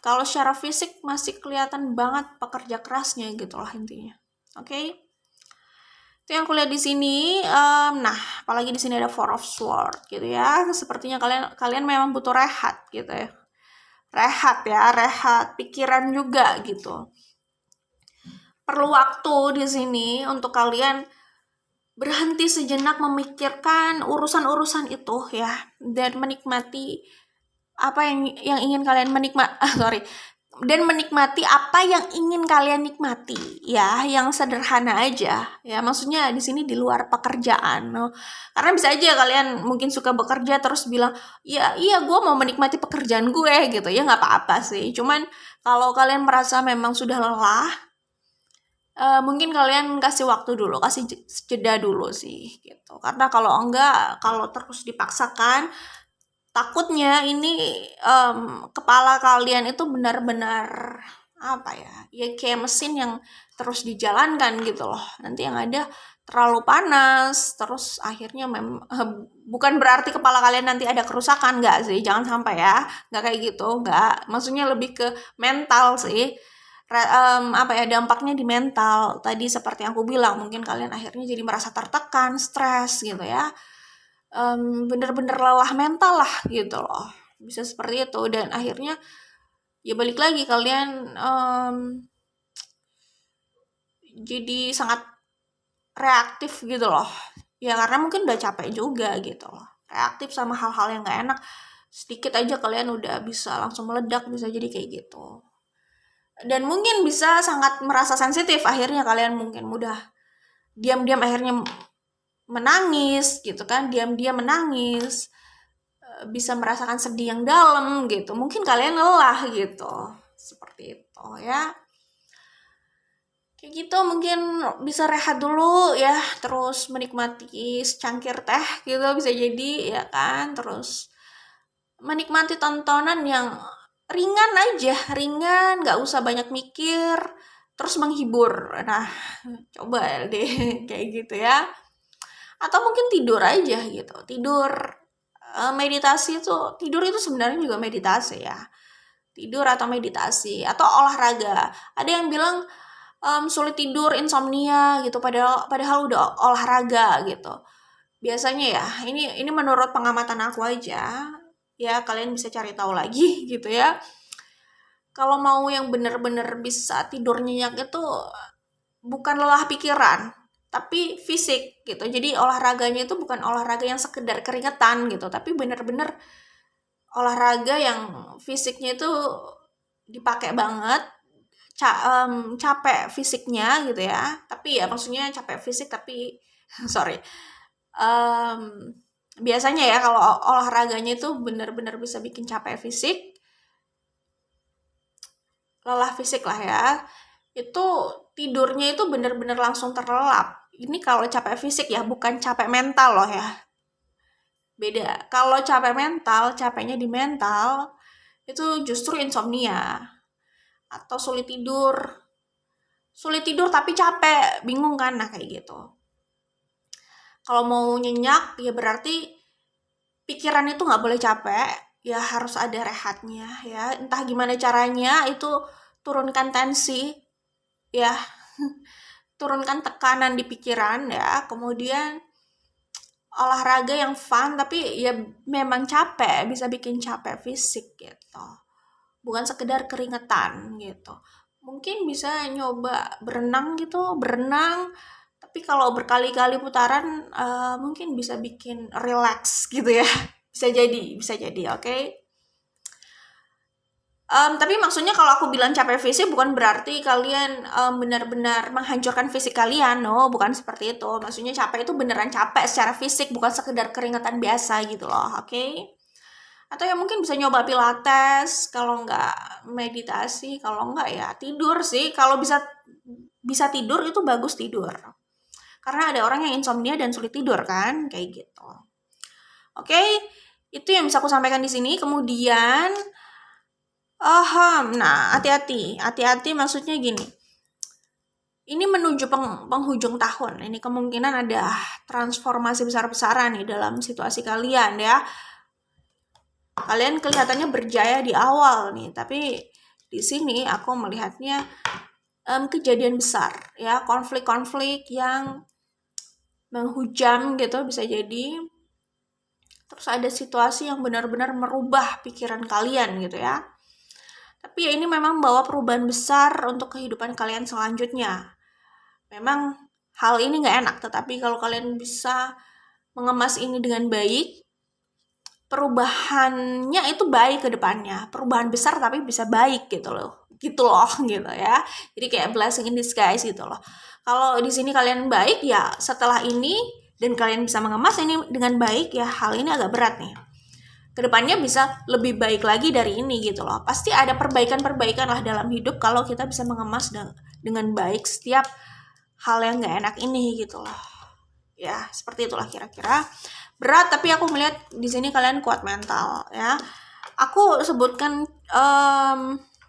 kalau secara fisik masih kelihatan banget pekerja kerasnya gitu lah intinya. Oke. Itu yang aku lihat di sini. Nah, apalagi di sini ada Four of Swords gitu ya. Sepertinya kalian memang butuh rehat gitu ya. Rehat pikiran juga gitu. Perlu waktu di sini untuk kalian berhenti sejenak memikirkan urusan-urusan itu ya, dan menikmati apa yang ingin kalian dan menikmati apa yang ingin kalian nikmati, ya, yang sederhana aja, ya, maksudnya di sini di luar pekerjaan, no. Karena bisa aja kalian mungkin suka bekerja terus bilang, ya iya gue mau menikmati pekerjaan gue gitu, ya nggak apa-apa sih. Cuman kalau kalian merasa memang sudah lelah, mungkin kalian kasih waktu dulu, kasih jeda dulu sih, gitu. Karena kalau enggak, kalau terus dipaksakan, takutnya ini kepala kalian itu benar-benar apa ya kayak mesin yang terus dijalankan gitu loh. Nanti yang ada terlalu panas, terus akhirnya bukan berarti kepala kalian nanti ada kerusakan, nggak sih, jangan sampai ya, nggak kayak gitu, nggak. Maksudnya lebih ke mental sih. Dampaknya di mental. Tadi seperti yang aku bilang, mungkin kalian akhirnya jadi merasa tertekan, stres gitu ya. Bener-bener lelah mental lah gitu loh, bisa seperti itu. Dan akhirnya ya balik lagi kalian jadi sangat reaktif gitu loh ya, karena mungkin udah capek juga gitu loh, reaktif sama hal-hal yang gak enak, sedikit aja kalian udah bisa langsung meledak, bisa jadi kayak gitu. Dan mungkin bisa sangat merasa sensitif, akhirnya kalian mungkin mudah diam-diam akhirnya menangis gitu kan, diam-diam menangis, bisa merasakan sedih yang dalam gitu. Mungkin kalian lelah gitu, seperti itu ya. Kayak gitu, mungkin bisa rehat dulu ya, terus menikmati secangkir teh gitu bisa jadi ya kan, terus menikmati tontonan yang ringan aja, ringan, nggak usah banyak mikir, terus menghibur. Nah, coba deh kayak gitu ya. Atau mungkin tidur aja gitu, tidur, meditasi tidur itu sebenarnya juga meditasi ya. Tidur atau meditasi atau olahraga. Ada yang bilang sulit tidur, insomnia gitu, padahal udah olahraga gitu. Biasanya ya, ini menurut pengamatan aku aja, ya kalian bisa cari tahu lagi gitu ya. Kalau mau yang bener-bener bisa tidur nyenyak itu bukan lelah pikiran, tapi fisik gitu. Jadi olahraganya itu bukan olahraga yang sekedar keringetan gitu, tapi bener-bener olahraga yang fisiknya itu dipakai banget, capek fisiknya gitu ya, tapi ya maksudnya capek fisik tapi sorry, biasanya ya kalau olahraganya itu benar-benar bisa bikin capek fisik, lelah fisik lah ya, itu tidurnya itu benar-benar langsung terlelap. Ini kalau capek fisik ya, bukan capek mental loh ya, beda. Kalau capek mental, capeknya di mental, itu justru insomnia atau sulit tidur tapi capek, bingung kan, nah kayak gitu. Kalau mau nyenyak ya berarti pikiran itu nggak boleh capek, ya harus ada rehatnya ya, entah gimana caranya itu turunkan tensi ya, turunkan tekanan di pikiran ya, kemudian olahraga yang fun tapi ya memang capek, bisa bikin capek fisik gitu, bukan sekedar keringetan gitu. Mungkin bisa nyoba berenang gitu, tapi kalau berkali-kali putaran mungkin bisa bikin relax gitu ya. Bisa jadi, oke. Tapi maksudnya kalau aku bilang capek fisik bukan berarti kalian benar-benar menghancurkan fisik kalian, no, bukan seperti itu. Maksudnya capek itu beneran capek secara fisik, bukan sekedar keringetan biasa gitu loh, oke? Atau ya mungkin bisa nyoba pilates, kalau nggak meditasi, kalau nggak ya tidur sih. Kalau bisa tidur itu bagus, tidur. Karena ada orang yang insomnia dan sulit tidur kan, kayak gitu. Oke, itu yang bisa aku sampaikan di sini. Kemudian nah hati-hati maksudnya gini. Ini menuju penghujung tahun. Ini kemungkinan ada transformasi besar-besaran nih dalam situasi kalian ya. Kalian kelihatannya berjaya di awal nih, tapi di sini aku melihatnya kejadian besar ya, konflik-konflik yang menghujam gitu bisa jadi. Terus ada situasi yang benar-benar merubah pikiran kalian gitu ya. Tapi ya ini memang bawa perubahan besar untuk kehidupan kalian selanjutnya. Memang hal ini gak enak, tetapi kalau kalian bisa mengemas ini dengan baik, perubahannya itu baik ke depannya, perubahan besar tapi bisa baik gitu loh gitu ya. Jadi kayak blessing in disguise gitu loh. Kalau di sini kalian baik ya, setelah ini dan kalian bisa mengemas ini dengan baik ya, hal ini agak berat nih. Kedepannya bisa lebih baik lagi dari ini gitu loh. Pasti ada perbaikan-perbaikan lah dalam hidup kalau kita bisa mengemas dengan baik setiap hal yang gak enak ini gitu loh. Ya, seperti itulah kira-kira. Berat, tapi aku melihat di sini kalian kuat mental ya. Aku sebutkan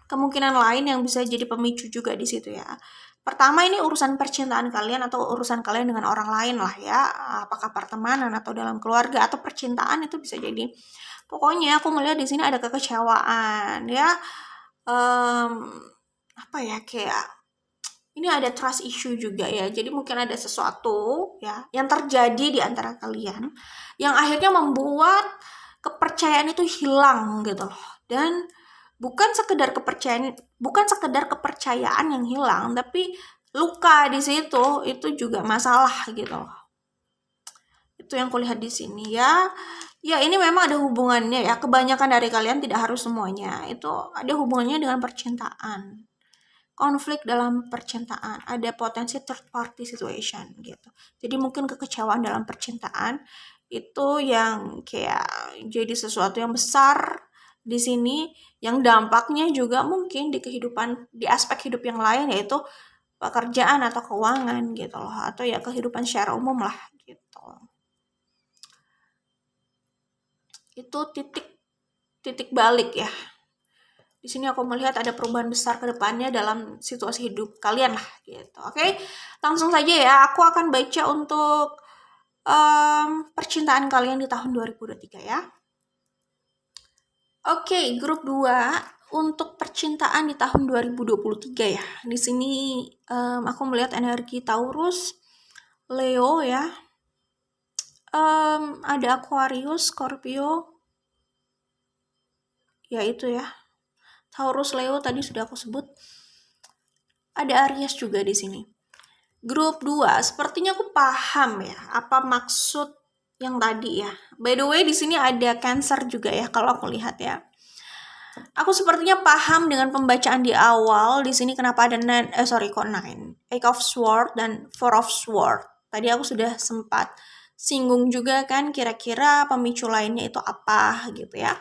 kemungkinan lain yang bisa jadi pemicu juga di situ ya. Pertama, ini urusan percintaan kalian atau urusan kalian dengan orang lain lah ya. Apakah pertemanan atau dalam keluarga atau percintaan, itu bisa jadi. Pokoknya aku melihat di sini ada kekecewaan ya. Apa ya, kayak ini ada trust issue juga ya. Jadi mungkin ada sesuatu ya yang terjadi di antara kalian yang akhirnya membuat kepercayaan itu hilang gitu loh. Dan bukan sekedar kepercayaan yang hilang, tapi luka di situ itu juga masalah gitu loh. Itu yang kulihat di sini ya. Ya, ini memang ada hubungannya ya. Kebanyakan dari kalian, tidak harus semuanya, itu ada hubungannya dengan percintaan. Konflik dalam percintaan, ada potensi third party situation gitu. Jadi mungkin kekecewaan dalam percintaan itu yang kayak jadi sesuatu yang besar di sini, yang dampaknya juga mungkin di kehidupan, di aspek hidup yang lain, yaitu pekerjaan atau keuangan gitu loh, atau ya kehidupan secara umum lah gitu. Itu titik balik ya. Di sini aku melihat ada perubahan besar ke depannya dalam situasi hidup kalian lah gitu. Oke, langsung saja ya. Aku akan baca untuk percintaan kalian di tahun 2023 ya. Oke, grup 2 untuk percintaan di tahun 2023 ya. Di sini aku melihat energi Taurus, Leo ya. Ada Aquarius, Scorpio. Ya itu ya. Taurus, Leo tadi sudah aku sebut. Ada Aries juga di sini. Grup 2, sepertinya aku paham ya apa maksud yang tadi ya. By the way, di sini ada Cancer juga ya kalau aku lihat ya. Aku sepertinya paham dengan pembacaan di awal. Di sini kenapa ada 9, Eight of Swords dan Four of Swords. Tadi aku sudah sempat singgung juga kan, kira-kira pemicu lainnya itu apa gitu ya.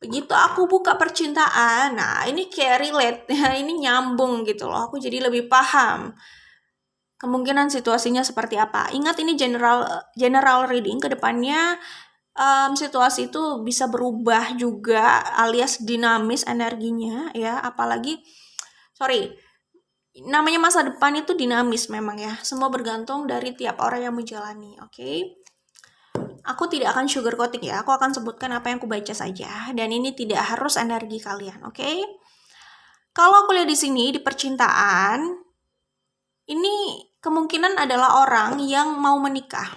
Begitu aku buka percintaan, nah ini kayak relate ya, ini nyambung gitu loh. Aku jadi lebih paham kemungkinan situasinya seperti apa. Ingat, ini general reading. Kedepannya situasi itu bisa berubah juga, alias dinamis energinya ya. Apalagi namanya masa depan itu dinamis memang ya. Semua bergantung dari tiap orang yang menjalani. Oke. Aku tidak akan sugarcoating ya, aku akan sebutkan apa yang aku baca saja, dan ini tidak harus energi kalian, oke? Kalau aku lihat di sini di percintaan, ini kemungkinan adalah orang yang mau menikah.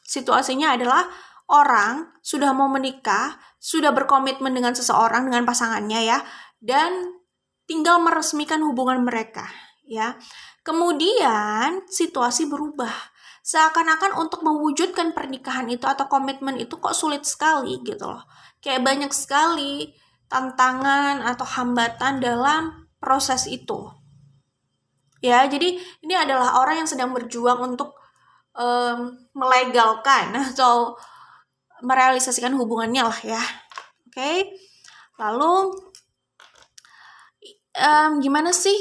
Situasinya adalah orang sudah mau menikah, sudah berkomitmen dengan seseorang, dengan pasangannya ya, dan tinggal meresmikan hubungan mereka ya. Kemudian situasi berubah. Seakan-akan untuk mewujudkan pernikahan itu atau komitmen itu kok sulit sekali gitu loh. Kayak banyak sekali tantangan atau hambatan dalam proses itu. Ya, jadi ini adalah orang yang sedang berjuang untuk melegalkan atau merealisasikan hubungannya lah ya. Oke. Lalu gimana sih?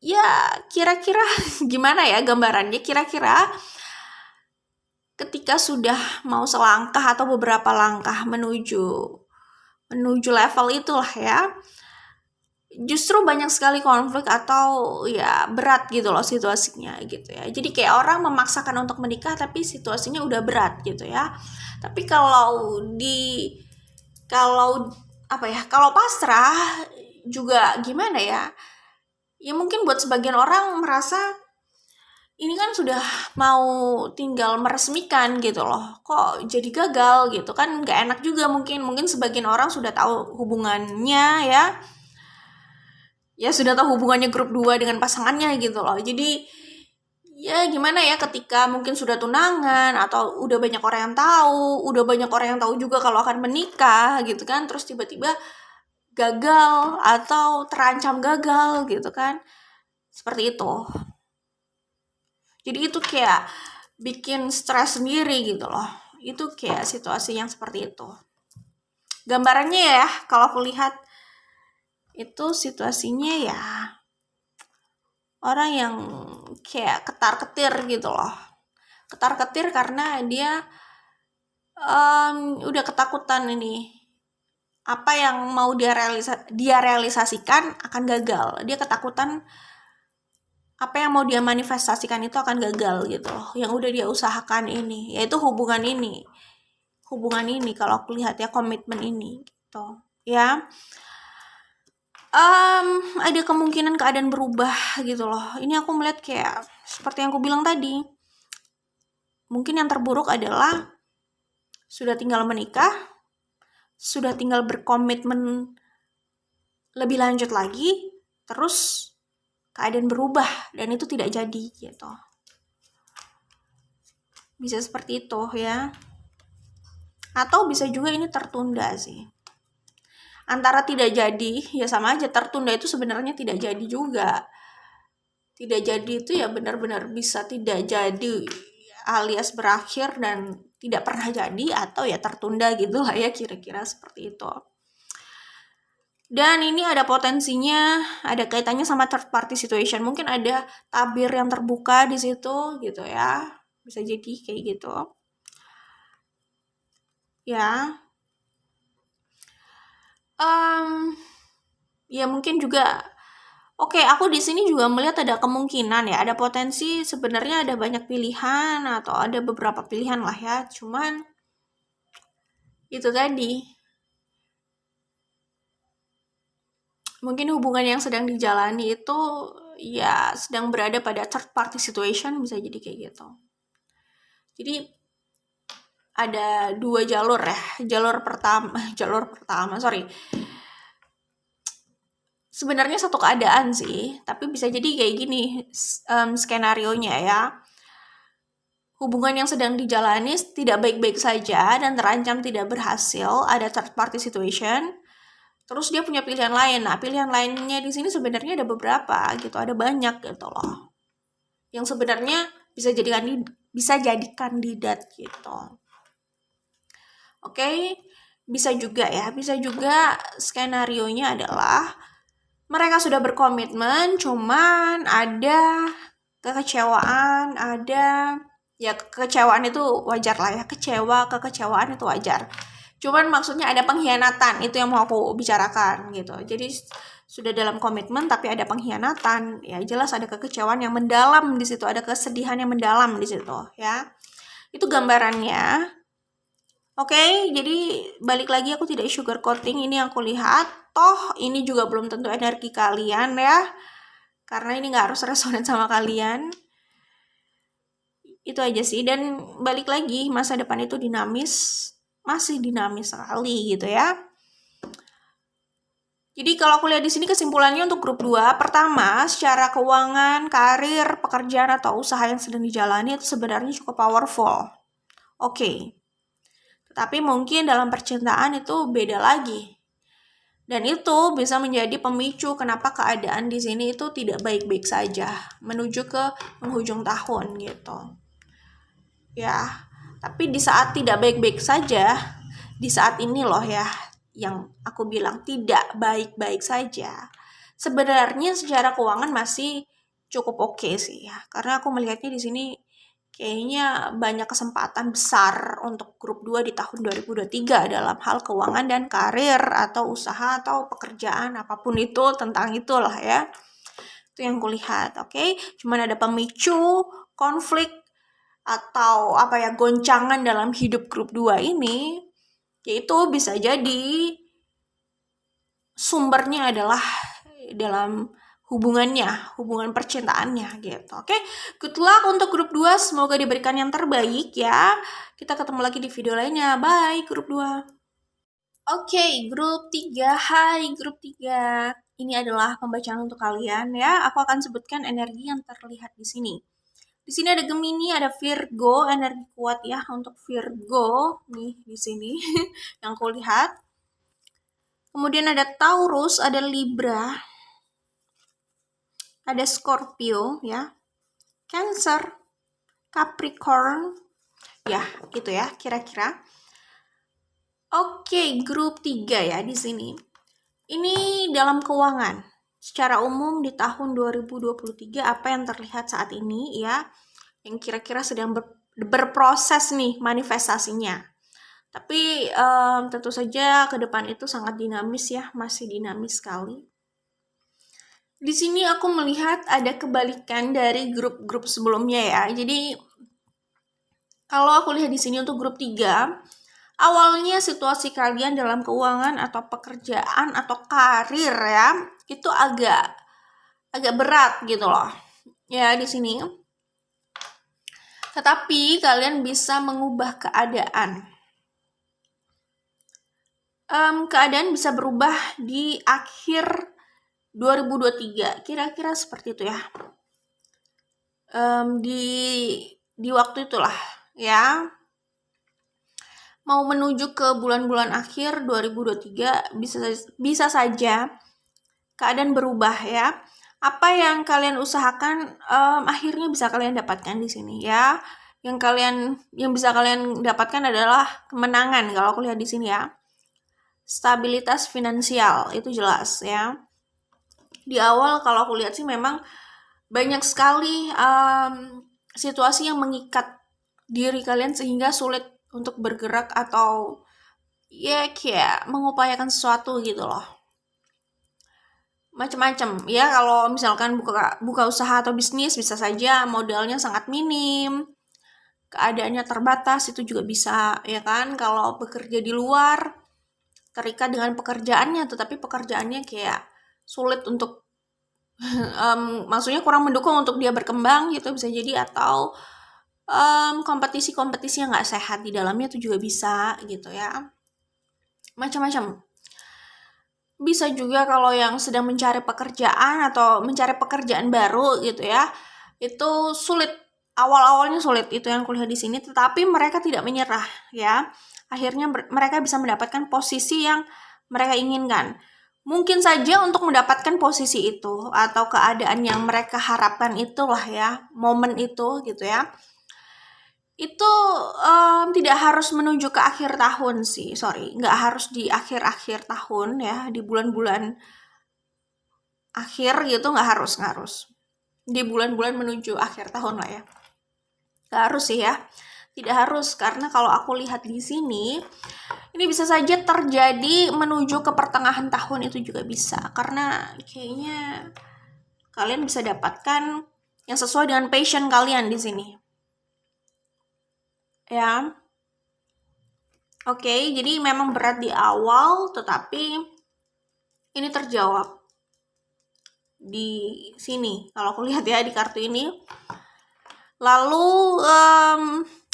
Ya, kira-kira gimana ya gambarannya? Kira-kira ketika sudah mau selangkah atau beberapa langkah menuju level itulah ya, justru banyak sekali konflik atau ya berat gitu loh situasinya gitu ya. Jadi kayak orang memaksakan untuk menikah tapi situasinya udah berat gitu ya. Tapi kalau pasrah juga gimana ya? Ya mungkin buat sebagian orang merasa ini kan sudah mau tinggal meresmikan gitu loh, kok jadi gagal gitu kan, gak enak juga. Mungkin sebagian orang sudah tahu hubungannya ya sudah tahu hubungannya grup 2 dengan pasangannya gitu loh. Jadi ya gimana ya, ketika mungkin sudah tunangan atau udah banyak orang yang tahu, udah banyak orang yang tahu juga kalau akan menikah gitu kan, terus tiba-tiba gagal atau terancam gagal gitu kan. Seperti itu. Jadi itu kayak bikin stres sendiri gitu loh. Itu kayak situasi yang seperti itu. Gambarannya ya, kalau aku lihat itu situasinya ya orang yang kayak ketar-ketir gitu loh. Ketar-ketir karena dia udah ketakutan ini. Apa yang mau dia realisasikan akan gagal. Dia ketakutan apa yang mau dia manifestasikan itu akan gagal gitu loh. Yang udah dia usahakan ini, yaitu hubungan ini. Hubungan ini kalau aku lihat ya, komitmen ini gitu. Ya. Ada kemungkinan keadaan berubah gitu loh. Ini aku melihat kayak seperti yang aku bilang tadi. Mungkin yang terburuk adalah sudah tinggal menikah, sudah tinggal berkomitmen lebih lanjut lagi, terus keadaan berubah dan itu tidak jadi gitu. Bisa seperti itu ya. Atau bisa juga ini tertunda sih. Antara tidak jadi, ya sama aja, tertunda itu sebenarnya tidak jadi juga. Tidak jadi itu ya benar-benar bisa tidak jadi alias berakhir dan tidak pernah jadi, atau ya tertunda gitu lah ya, kira-kira seperti itu. Dan ini ada potensinya, ada kaitannya sama third party situation. Mungkin ada tabir yang terbuka di situ gitu ya. Bisa jadi kayak gitu. Ya. Ya mungkin juga. Oke, aku di sini juga melihat ada kemungkinan ya, ada potensi sebenarnya ada banyak pilihan atau ada beberapa pilihan lah ya. Cuman itu tadi, mungkin hubungan yang sedang dijalani itu ya sedang berada pada third party situation, bisa jadi kayak gitu. Jadi ada dua jalur ya. Jalur pertama, sorry. Sebenarnya satu keadaan sih, tapi bisa jadi kayak gini skenarionya ya. Hubungan yang sedang dijalani tidak baik-baik saja dan terancam tidak berhasil, ada third party situation. Terus dia punya pilihan lain. Nah, pilihan lainnya di sini sebenarnya ada beberapa gitu, ada banyak gitu loh. Yang sebenarnya bisa jadi kandidat gitu. Oke, bisa juga ya, bisa juga skenarionya adalah mereka sudah berkomitmen, cuman ada kekecewaan, ada ya kekecewaan itu wajar lah ya, kekecewaan itu wajar. Cuman maksudnya ada pengkhianatan, itu yang mau aku bicarakan gitu. Jadi sudah dalam komitmen tapi ada pengkhianatan, ya jelas ada kekecewaan yang mendalam di situ, ada kesedihan yang mendalam di situ ya. Itu gambarannya. Oke, jadi balik lagi aku tidak sugar coating ini yang aku lihat. Toh ini juga belum tentu energi kalian ya. Karena ini gak harus resonan sama kalian. Itu aja sih. Dan balik lagi, masa depan itu dinamis. Masih dinamis sekali gitu ya. Jadi kalau aku lihat di sini kesimpulannya untuk grup 2, pertama, secara keuangan, karir, pekerjaan atau usaha yang sedang dijalani itu sebenarnya cukup powerful. Oke. Tapi mungkin dalam percintaan itu beda lagi. Dan itu bisa menjadi pemicu kenapa keadaan di sini itu tidak baik-baik saja menuju ke penghujung tahun gitu. Ya, tapi di saat tidak baik-baik saja, di saat ini loh ya yang aku bilang tidak baik-baik saja. Sebenarnya secara keuangan masih cukup oke sih ya. Karena aku melihatnya di sini kayaknya banyak kesempatan besar untuk grup 2 di tahun 2023 dalam hal keuangan dan karir atau usaha atau pekerjaan apapun itu, tentang itulah ya. Itu yang kulihat, oke? Cuman ada pemicu konflik atau goncangan dalam hidup grup 2 ini, yaitu bisa jadi sumbernya adalah dalam hubungan percintaannya gitu. Oke, good luck untuk grup 2, semoga diberikan yang terbaik ya. Kita ketemu lagi di video lainnya. Bye grup 2. Oke, grup 3. Hai grup 3. Ini adalah pembacaan untuk kalian ya. Aku akan sebutkan energi yang terlihat di sini. Di sini ada Gemini, ada Virgo, energi kuat ya untuk Virgo nih di sini yang aku lihat. Kemudian ada Taurus, ada Libra, ada Scorpio ya, Cancer, Capricorn, ya gitu ya kira-kira. Oke, grup 3 ya di sini. Ini dalam keuangan. Secara umum di tahun 2023 apa yang terlihat saat ini ya, yang kira-kira sedang berproses nih manifestasinya. Tapi tentu saja ke depan itu sangat dinamis ya, masih dinamis sekali. Di sini aku melihat ada kebalikan dari grup-grup sebelumnya ya. Jadi kalau aku lihat di sini untuk grup 3, awalnya situasi kalian dalam keuangan atau pekerjaan atau karir ya, itu agak berat gitu loh. Ya di sini. Tetapi kalian bisa mengubah keadaan. Keadaan bisa berubah di akhir 2023, kira-kira seperti itu ya. Di waktu itulah ya. Mau menuju ke bulan-bulan akhir 2023 bisa saja keadaan berubah ya. Apa yang kalian usahakan akhirnya bisa kalian dapatkan di sini ya. Yang bisa kalian dapatkan adalah kemenangan kalau aku lihat di sini ya. Stabilitas finansial itu jelas ya. Di awal kalau aku lihat sih memang banyak sekali situasi yang mengikat diri kalian sehingga sulit untuk bergerak atau ya kayak mengupayakan sesuatu gitu loh. Macam-macam ya, kalau misalkan buka usaha atau bisnis bisa saja modalnya sangat minim, keadaannya terbatas, itu juga bisa ya kan. Kalau bekerja di luar terikat dengan pekerjaannya, tetapi pekerjaannya kayak sulit untuk maksudnya kurang mendukung untuk dia berkembang gitu bisa jadi, atau kompetisi-kompetisi yang nggak sehat di dalamnya itu juga bisa gitu ya. Macam-macam. Bisa juga kalau yang sedang mencari pekerjaan atau mencari pekerjaan baru gitu ya, itu sulit, awal-awalnya sulit, itu yang kulihat di sini, tetapi mereka tidak menyerah ya. Akhirnya mereka bisa mendapatkan posisi yang mereka inginkan. Mungkin saja untuk mendapatkan posisi itu atau keadaan yang mereka harapkan itulah ya, momen itu gitu ya. Itu tidak harus menuju ke akhir tahun sih, nggak harus di akhir-akhir tahun ya, di bulan-bulan akhir gitu, nggak harus. Di bulan-bulan menuju akhir tahun lah ya. Nggak harus sih ya. Tidak harus, karena kalau aku lihat di sini, ini bisa saja terjadi menuju ke pertengahan tahun itu juga bisa. Karena kayaknya kalian bisa dapatkan yang sesuai dengan passion kalian di sini. Ya. Oke, jadi memang berat di awal, tetapi ini terjawab di sini. Kalau aku lihat ya di kartu ini. Lalu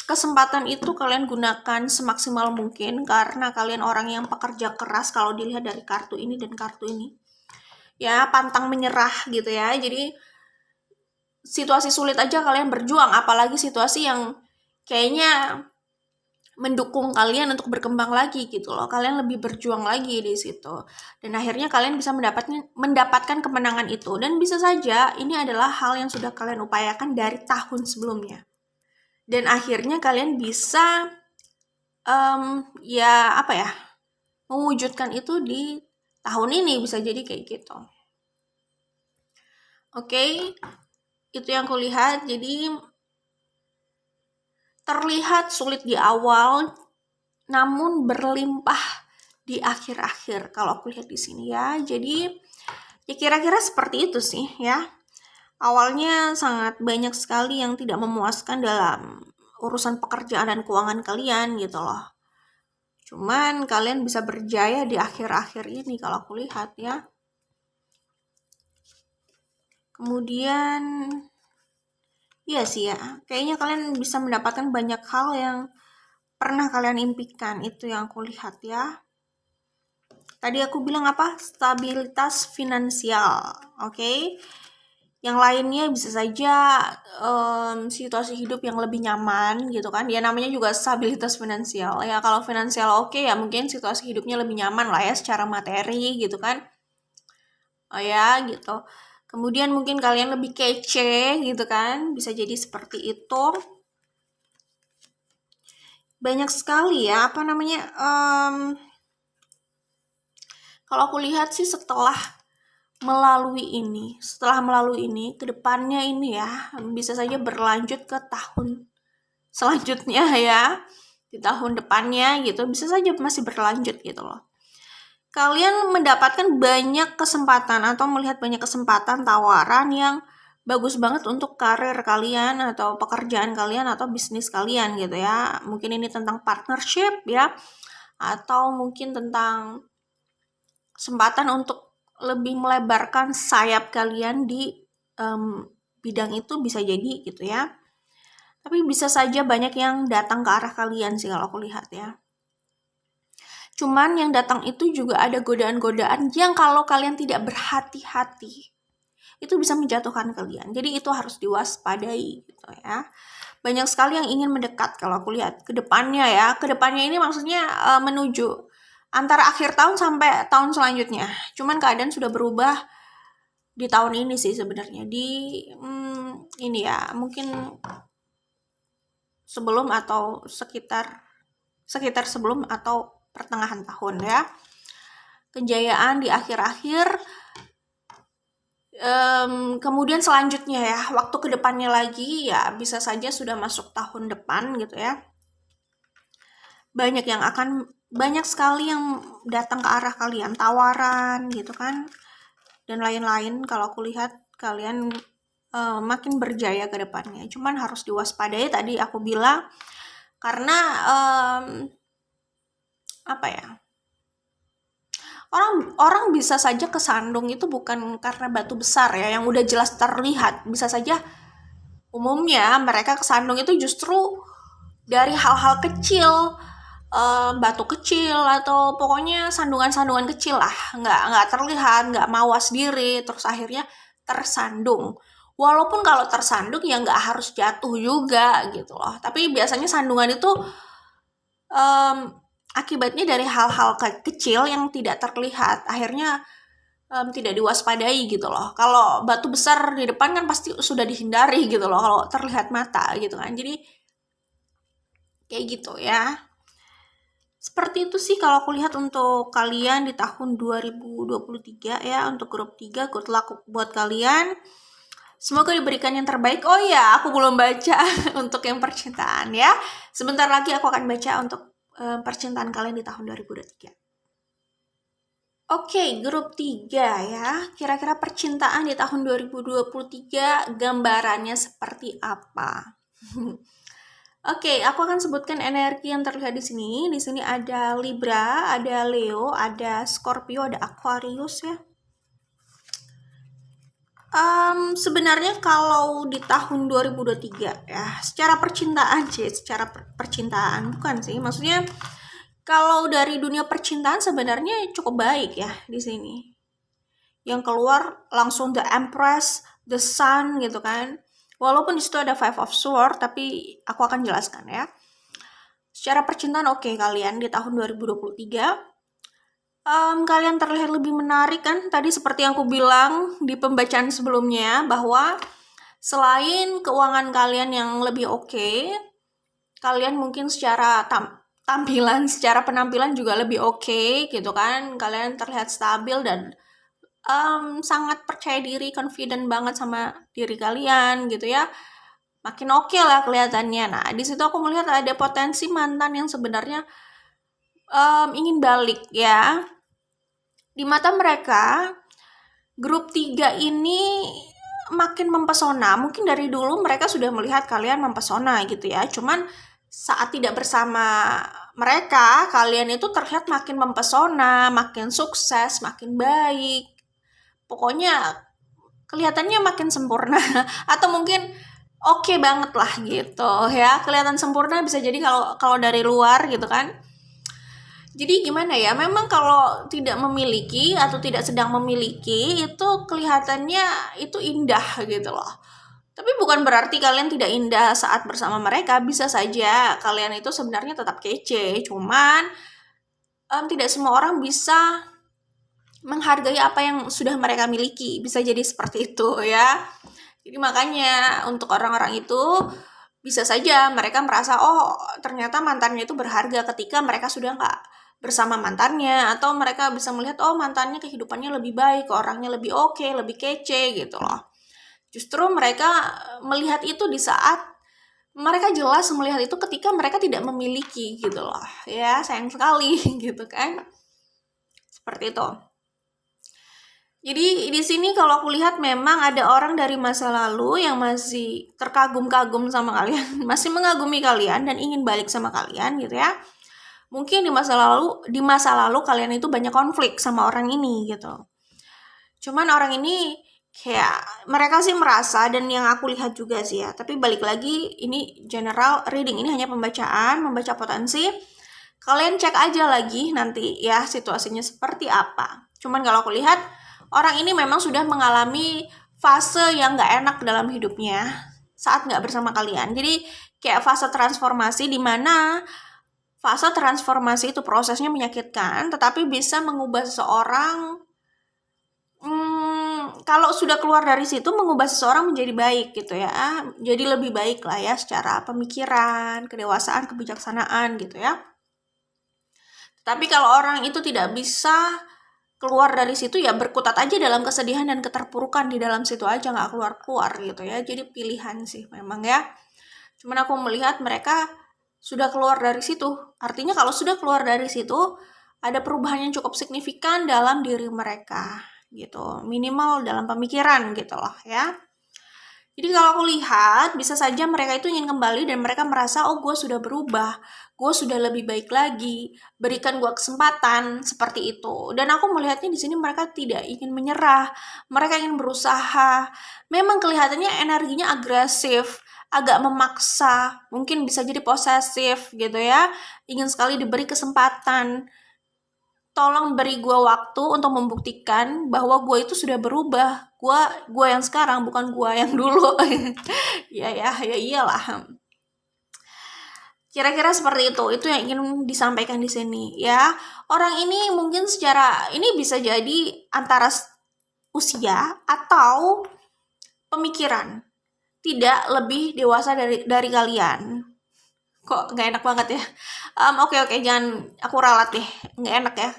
kesempatan itu kalian gunakan semaksimal mungkin karena kalian orang yang pekerja keras kalau dilihat dari kartu ini dan kartu ini. Ya, pantang menyerah gitu ya. Jadi situasi sulit aja kalian berjuang, apalagi situasi yang kayaknya mendukung kalian untuk berkembang lagi gitu loh. Kalian lebih berjuang lagi di situ. Dan akhirnya kalian bisa mendapatkan kemenangan itu. Dan bisa saja ini adalah hal yang sudah kalian upayakan dari tahun sebelumnya. Dan akhirnya kalian bisa mewujudkan itu di tahun ini, bisa jadi kayak gitu. Oke, itu yang aku lihat. Jadi terlihat sulit di awal, namun berlimpah di akhir-akhir kalau aku lihat di sini ya. Jadi ya kira-kira seperti itu sih ya. Awalnya sangat banyak sekali yang tidak memuaskan dalam urusan pekerjaan dan keuangan kalian gitu loh. Cuman kalian bisa berjaya di akhir-akhir ini kalau aku lihat ya. Kemudian iya sih ya, kayaknya kalian bisa mendapatkan banyak hal yang pernah kalian impikan, itu yang aku lihat ya. Tadi aku bilang apa? Stabilitas finansial, oke? Yang lainnya bisa saja situasi hidup yang lebih nyaman gitu kan. Ya namanya juga stabilitas finansial. Ya kalau finansial oke, ya mungkin situasi hidupnya lebih nyaman lah ya secara materi gitu kan. Oh ya gitu. Kemudian mungkin kalian lebih kece gitu kan. Bisa jadi seperti itu. Banyak sekali ya kalau aku lihat sih setelah melalui ini, kedepannya ini ya bisa saja berlanjut ke tahun selanjutnya ya, di tahun depannya gitu, bisa saja masih berlanjut gitu loh. Kalian mendapatkan banyak kesempatan atau melihat banyak kesempatan tawaran yang bagus banget untuk karir kalian atau pekerjaan kalian atau bisnis kalian gitu ya. Mungkin ini tentang partnership ya, atau mungkin tentang kesempatan untuk lebih melebarkan sayap kalian di bidang itu, bisa jadi gitu ya. Tapi bisa saja banyak yang datang ke arah kalian sih kalau aku lihat ya. Cuman yang datang itu juga ada godaan-godaan yang kalau kalian tidak berhati-hati itu bisa menjatuhkan kalian. Jadi itu harus diwaspadai gitu ya. Banyak sekali yang ingin mendekat kalau aku lihat ke depannya ya. Ke depannya ini maksudnya menuju antara akhir tahun sampai tahun selanjutnya. Cuman keadaan sudah berubah di tahun ini sih sebenarnya. Ini ya, mungkin sebelum atau sekitar sebelum atau pertengahan tahun ya. Kejayaan di akhir-akhir. Kemudian selanjutnya ya, waktu kedepannya lagi ya bisa saja sudah masuk tahun depan gitu ya. Banyak sekali yang datang ke arah kalian, tawaran gitu kan, dan lain-lain. Kalau aku lihat kalian makin berjaya ke depannya. Cuman harus diwaspadai tadi aku bilang, karena orang bisa saja kesandung itu bukan karena batu besar ya, yang udah jelas terlihat. Bisa saja umumnya mereka kesandung itu justru dari hal-hal kecil, batu kecil atau pokoknya sandungan-sandungan kecil lah, nggak terlihat, nggak mawas diri, terus akhirnya tersandung. Walaupun kalau tersandung ya nggak harus jatuh juga gitu loh, tapi biasanya sandungan itu akibatnya dari hal-hal kecil yang tidak terlihat, akhirnya tidak diwaspadai gitu loh. Kalau batu besar di depan kan pasti sudah dihindari gitu loh kalau terlihat mata gitu kan. Jadi kayak gitu ya. Seperti itu sih kalau aku lihat untuk kalian di tahun 2023 ya, untuk grup 3, good luck buat kalian. Semoga diberikan yang terbaik. Oh iya, aku belum baca untuk yang percintaan ya. Sebentar lagi aku akan baca untuk percintaan kalian di tahun 2023. Oke, grup 3 ya. Kira-kira percintaan di tahun 2023 gambarannya seperti apa? Oke, aku akan sebutkan energi yang terlihat di sini. Di sini ada Libra, ada Leo, ada Scorpio, ada Aquarius ya. Sebenarnya kalau di tahun 2023 ya, secara percintaan sih, percintaan bukan sih. Maksudnya kalau dari dunia percintaan sebenarnya cukup baik ya di sini. Yang keluar langsung the Empress, the Sun gitu kan. Walaupun di situ ada Five of Swords, tapi aku akan jelaskan ya. Secara percintaan oke, kalian di tahun 2023 kalian terlihat lebih menarik kan. Tadi seperti yang aku bilang di pembacaan sebelumnya, bahwa selain keuangan kalian yang lebih oke, kalian mungkin secara tampilan, secara penampilan juga lebih oke gitu kan. Kalian terlihat stabil dan sangat percaya diri, confident banget sama diri kalian gitu ya. Makin oke lah kelihatannya. Nah, di situ aku melihat ada potensi mantan yang sebenarnya ingin balik ya. Di mata mereka, grup 3 ini makin mempesona. Mungkin dari dulu mereka sudah melihat kalian mempesona gitu ya. Cuman saat tidak bersama mereka, kalian itu terlihat makin mempesona, makin sukses, makin baik. Pokoknya kelihatannya makin sempurna. Atau mungkin oke banget lah gitu ya. Kelihatan sempurna bisa jadi kalau dari luar gitu kan. Jadi gimana ya, memang kalau tidak memiliki atau tidak sedang memiliki itu kelihatannya itu indah gitu loh. Tapi bukan berarti kalian tidak indah saat bersama mereka, bisa saja kalian itu sebenarnya tetap kece, cuman tidak semua orang bisa menghargai apa yang sudah mereka miliki, bisa jadi seperti itu ya. Jadi makanya untuk orang-orang itu bisa saja mereka merasa oh ternyata mantannya itu berharga ketika mereka sudah nggak bersama mantannya, atau mereka bisa melihat oh mantannya kehidupannya lebih baik, orangnya lebih oke, lebih kece gitu loh. Justru mereka melihat itu di saat mereka jelas melihat itu ketika mereka tidak memiliki gitu loh. Ya, sayang sekali gitu kan. Seperti itu. Jadi di sini kalau aku lihat memang ada orang dari masa lalu yang masih terkagum-kagum sama kalian, masih mengagumi kalian dan ingin balik sama kalian gitu ya. Mungkin di masa lalu kalian itu banyak konflik sama orang ini gitu. Cuman orang ini kayak mereka sih merasa, dan yang aku lihat juga sih ya, tapi balik lagi ini general reading, ini hanya pembacaan, membaca potensi. Kalian cek aja lagi nanti ya situasinya seperti apa. Cuman kalau aku lihat orang ini memang sudah mengalami fase yang gak enak dalam hidupnya saat gak bersama kalian. Jadi kayak fase transformasi, di mana fase transformasi itu prosesnya menyakitkan, tetapi bisa mengubah seseorang. Kalau sudah keluar dari situ, mengubah seseorang menjadi baik gitu ya. Jadi lebih baik lah ya secara pemikiran, kedewasaan, kebijaksanaan gitu ya. Tapi kalau orang itu tidak bisa keluar dari situ, ya berkutat aja dalam kesedihan dan keterpurukan di dalam situ aja, nggak keluar-keluar gitu ya. Jadi pilihan sih memang ya. Cuman aku melihat mereka sudah keluar dari situ. Artinya kalau sudah keluar dari situ, ada perubahan yang cukup signifikan dalam diri mereka gitu. Minimal dalam pemikiran gitu loh ya. Jadi kalau aku lihat, bisa saja mereka itu ingin kembali dan mereka merasa, oh gue sudah berubah, gue sudah lebih baik lagi, berikan gue kesempatan, seperti itu. Dan aku melihatnya di sini mereka tidak ingin menyerah, mereka ingin berusaha. Memang kelihatannya energinya agresif, agak memaksa, mungkin bisa jadi posesif gitu ya, ingin sekali diberi kesempatan. Tolong beri gue waktu untuk membuktikan bahwa gue itu sudah berubah. Gue yang sekarang, bukan gue yang dulu. Ya iyalah. Kira-kira seperti itu. Itu yang ingin disampaikan di sini ya. Orang ini mungkin secara ini bisa jadi antara usia atau pemikiran. Tidak lebih dewasa dari kalian. Kok nggak enak banget ya? Oke, jangan aku ralat deh. Nggak enak ya.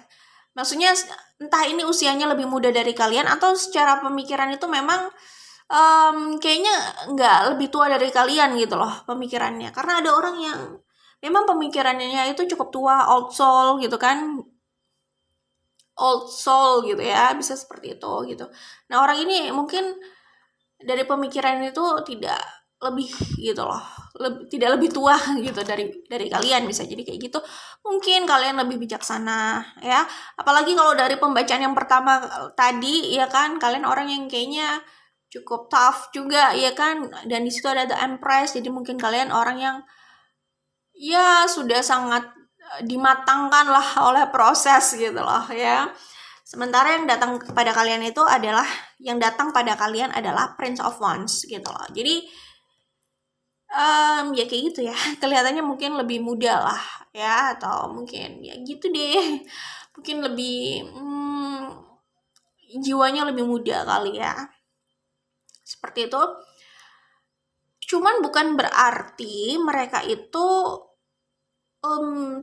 Maksudnya entah ini usianya lebih muda dari kalian atau secara pemikiran itu memang kayaknya nggak lebih tua dari kalian gitu loh pemikirannya. Karena ada orang yang memang pemikirannya itu cukup tua, old soul gitu kan. Old soul gitu ya, bisa seperti itu gitu. Nah orang ini mungkin dari pemikiran itu tidak lebih gitu loh, tidak lebih tua gitu dari kalian, bisa jadi kayak gitu. Mungkin kalian lebih bijaksana ya, apalagi kalau dari pembacaan yang pertama tadi ya kan, kalian orang yang kayaknya cukup tough juga ya kan, dan di situ ada The Empress, jadi mungkin kalian orang yang ya sudah sangat dimatangkan lah oleh proses gitu loh ya. Sementara yang datang kepada kalian itu adalah, yang datang pada kalian adalah Prince of Wands gitu loh. Jadi ya kayak gitu ya. Kelihatannya mungkin lebih muda lah ya, atau mungkin ya gitu deh. Mungkin lebih jiwanya lebih muda kali ya. Seperti itu. Cuman bukan berarti mereka itu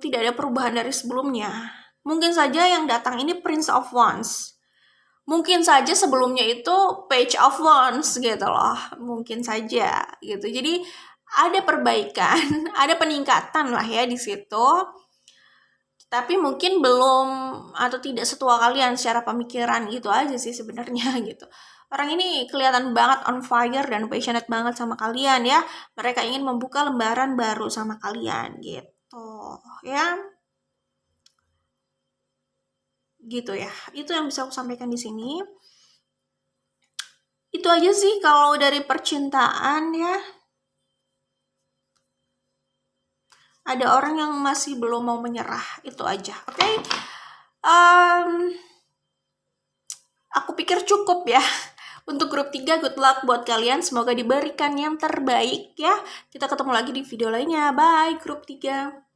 tidak ada perubahan dari sebelumnya. Mungkin saja yang datang ini Prince of Wands. Mungkin saja sebelumnya itu Page of Wands gitu loh. Mungkin saja gitu. Jadi ada perbaikan, ada peningkatan lah ya di situ. Tapi mungkin belum atau tidak setua kalian secara pemikiran, gitu aja sih sebenarnya gitu. Orang ini kelihatan banget on fire dan passionate banget sama kalian ya. Mereka ingin membuka lembaran baru sama kalian gitu ya. Gitu ya. Itu yang bisa aku sampaikan di sini. Itu aja sih kalau dari percintaan ya. Ada orang yang masih belum mau menyerah, itu aja. Oke. Aku pikir cukup ya. Untuk grup 3, good luck buat kalian. Semoga diberikan yang terbaik ya. Kita ketemu lagi di video lainnya. Bye grup 3.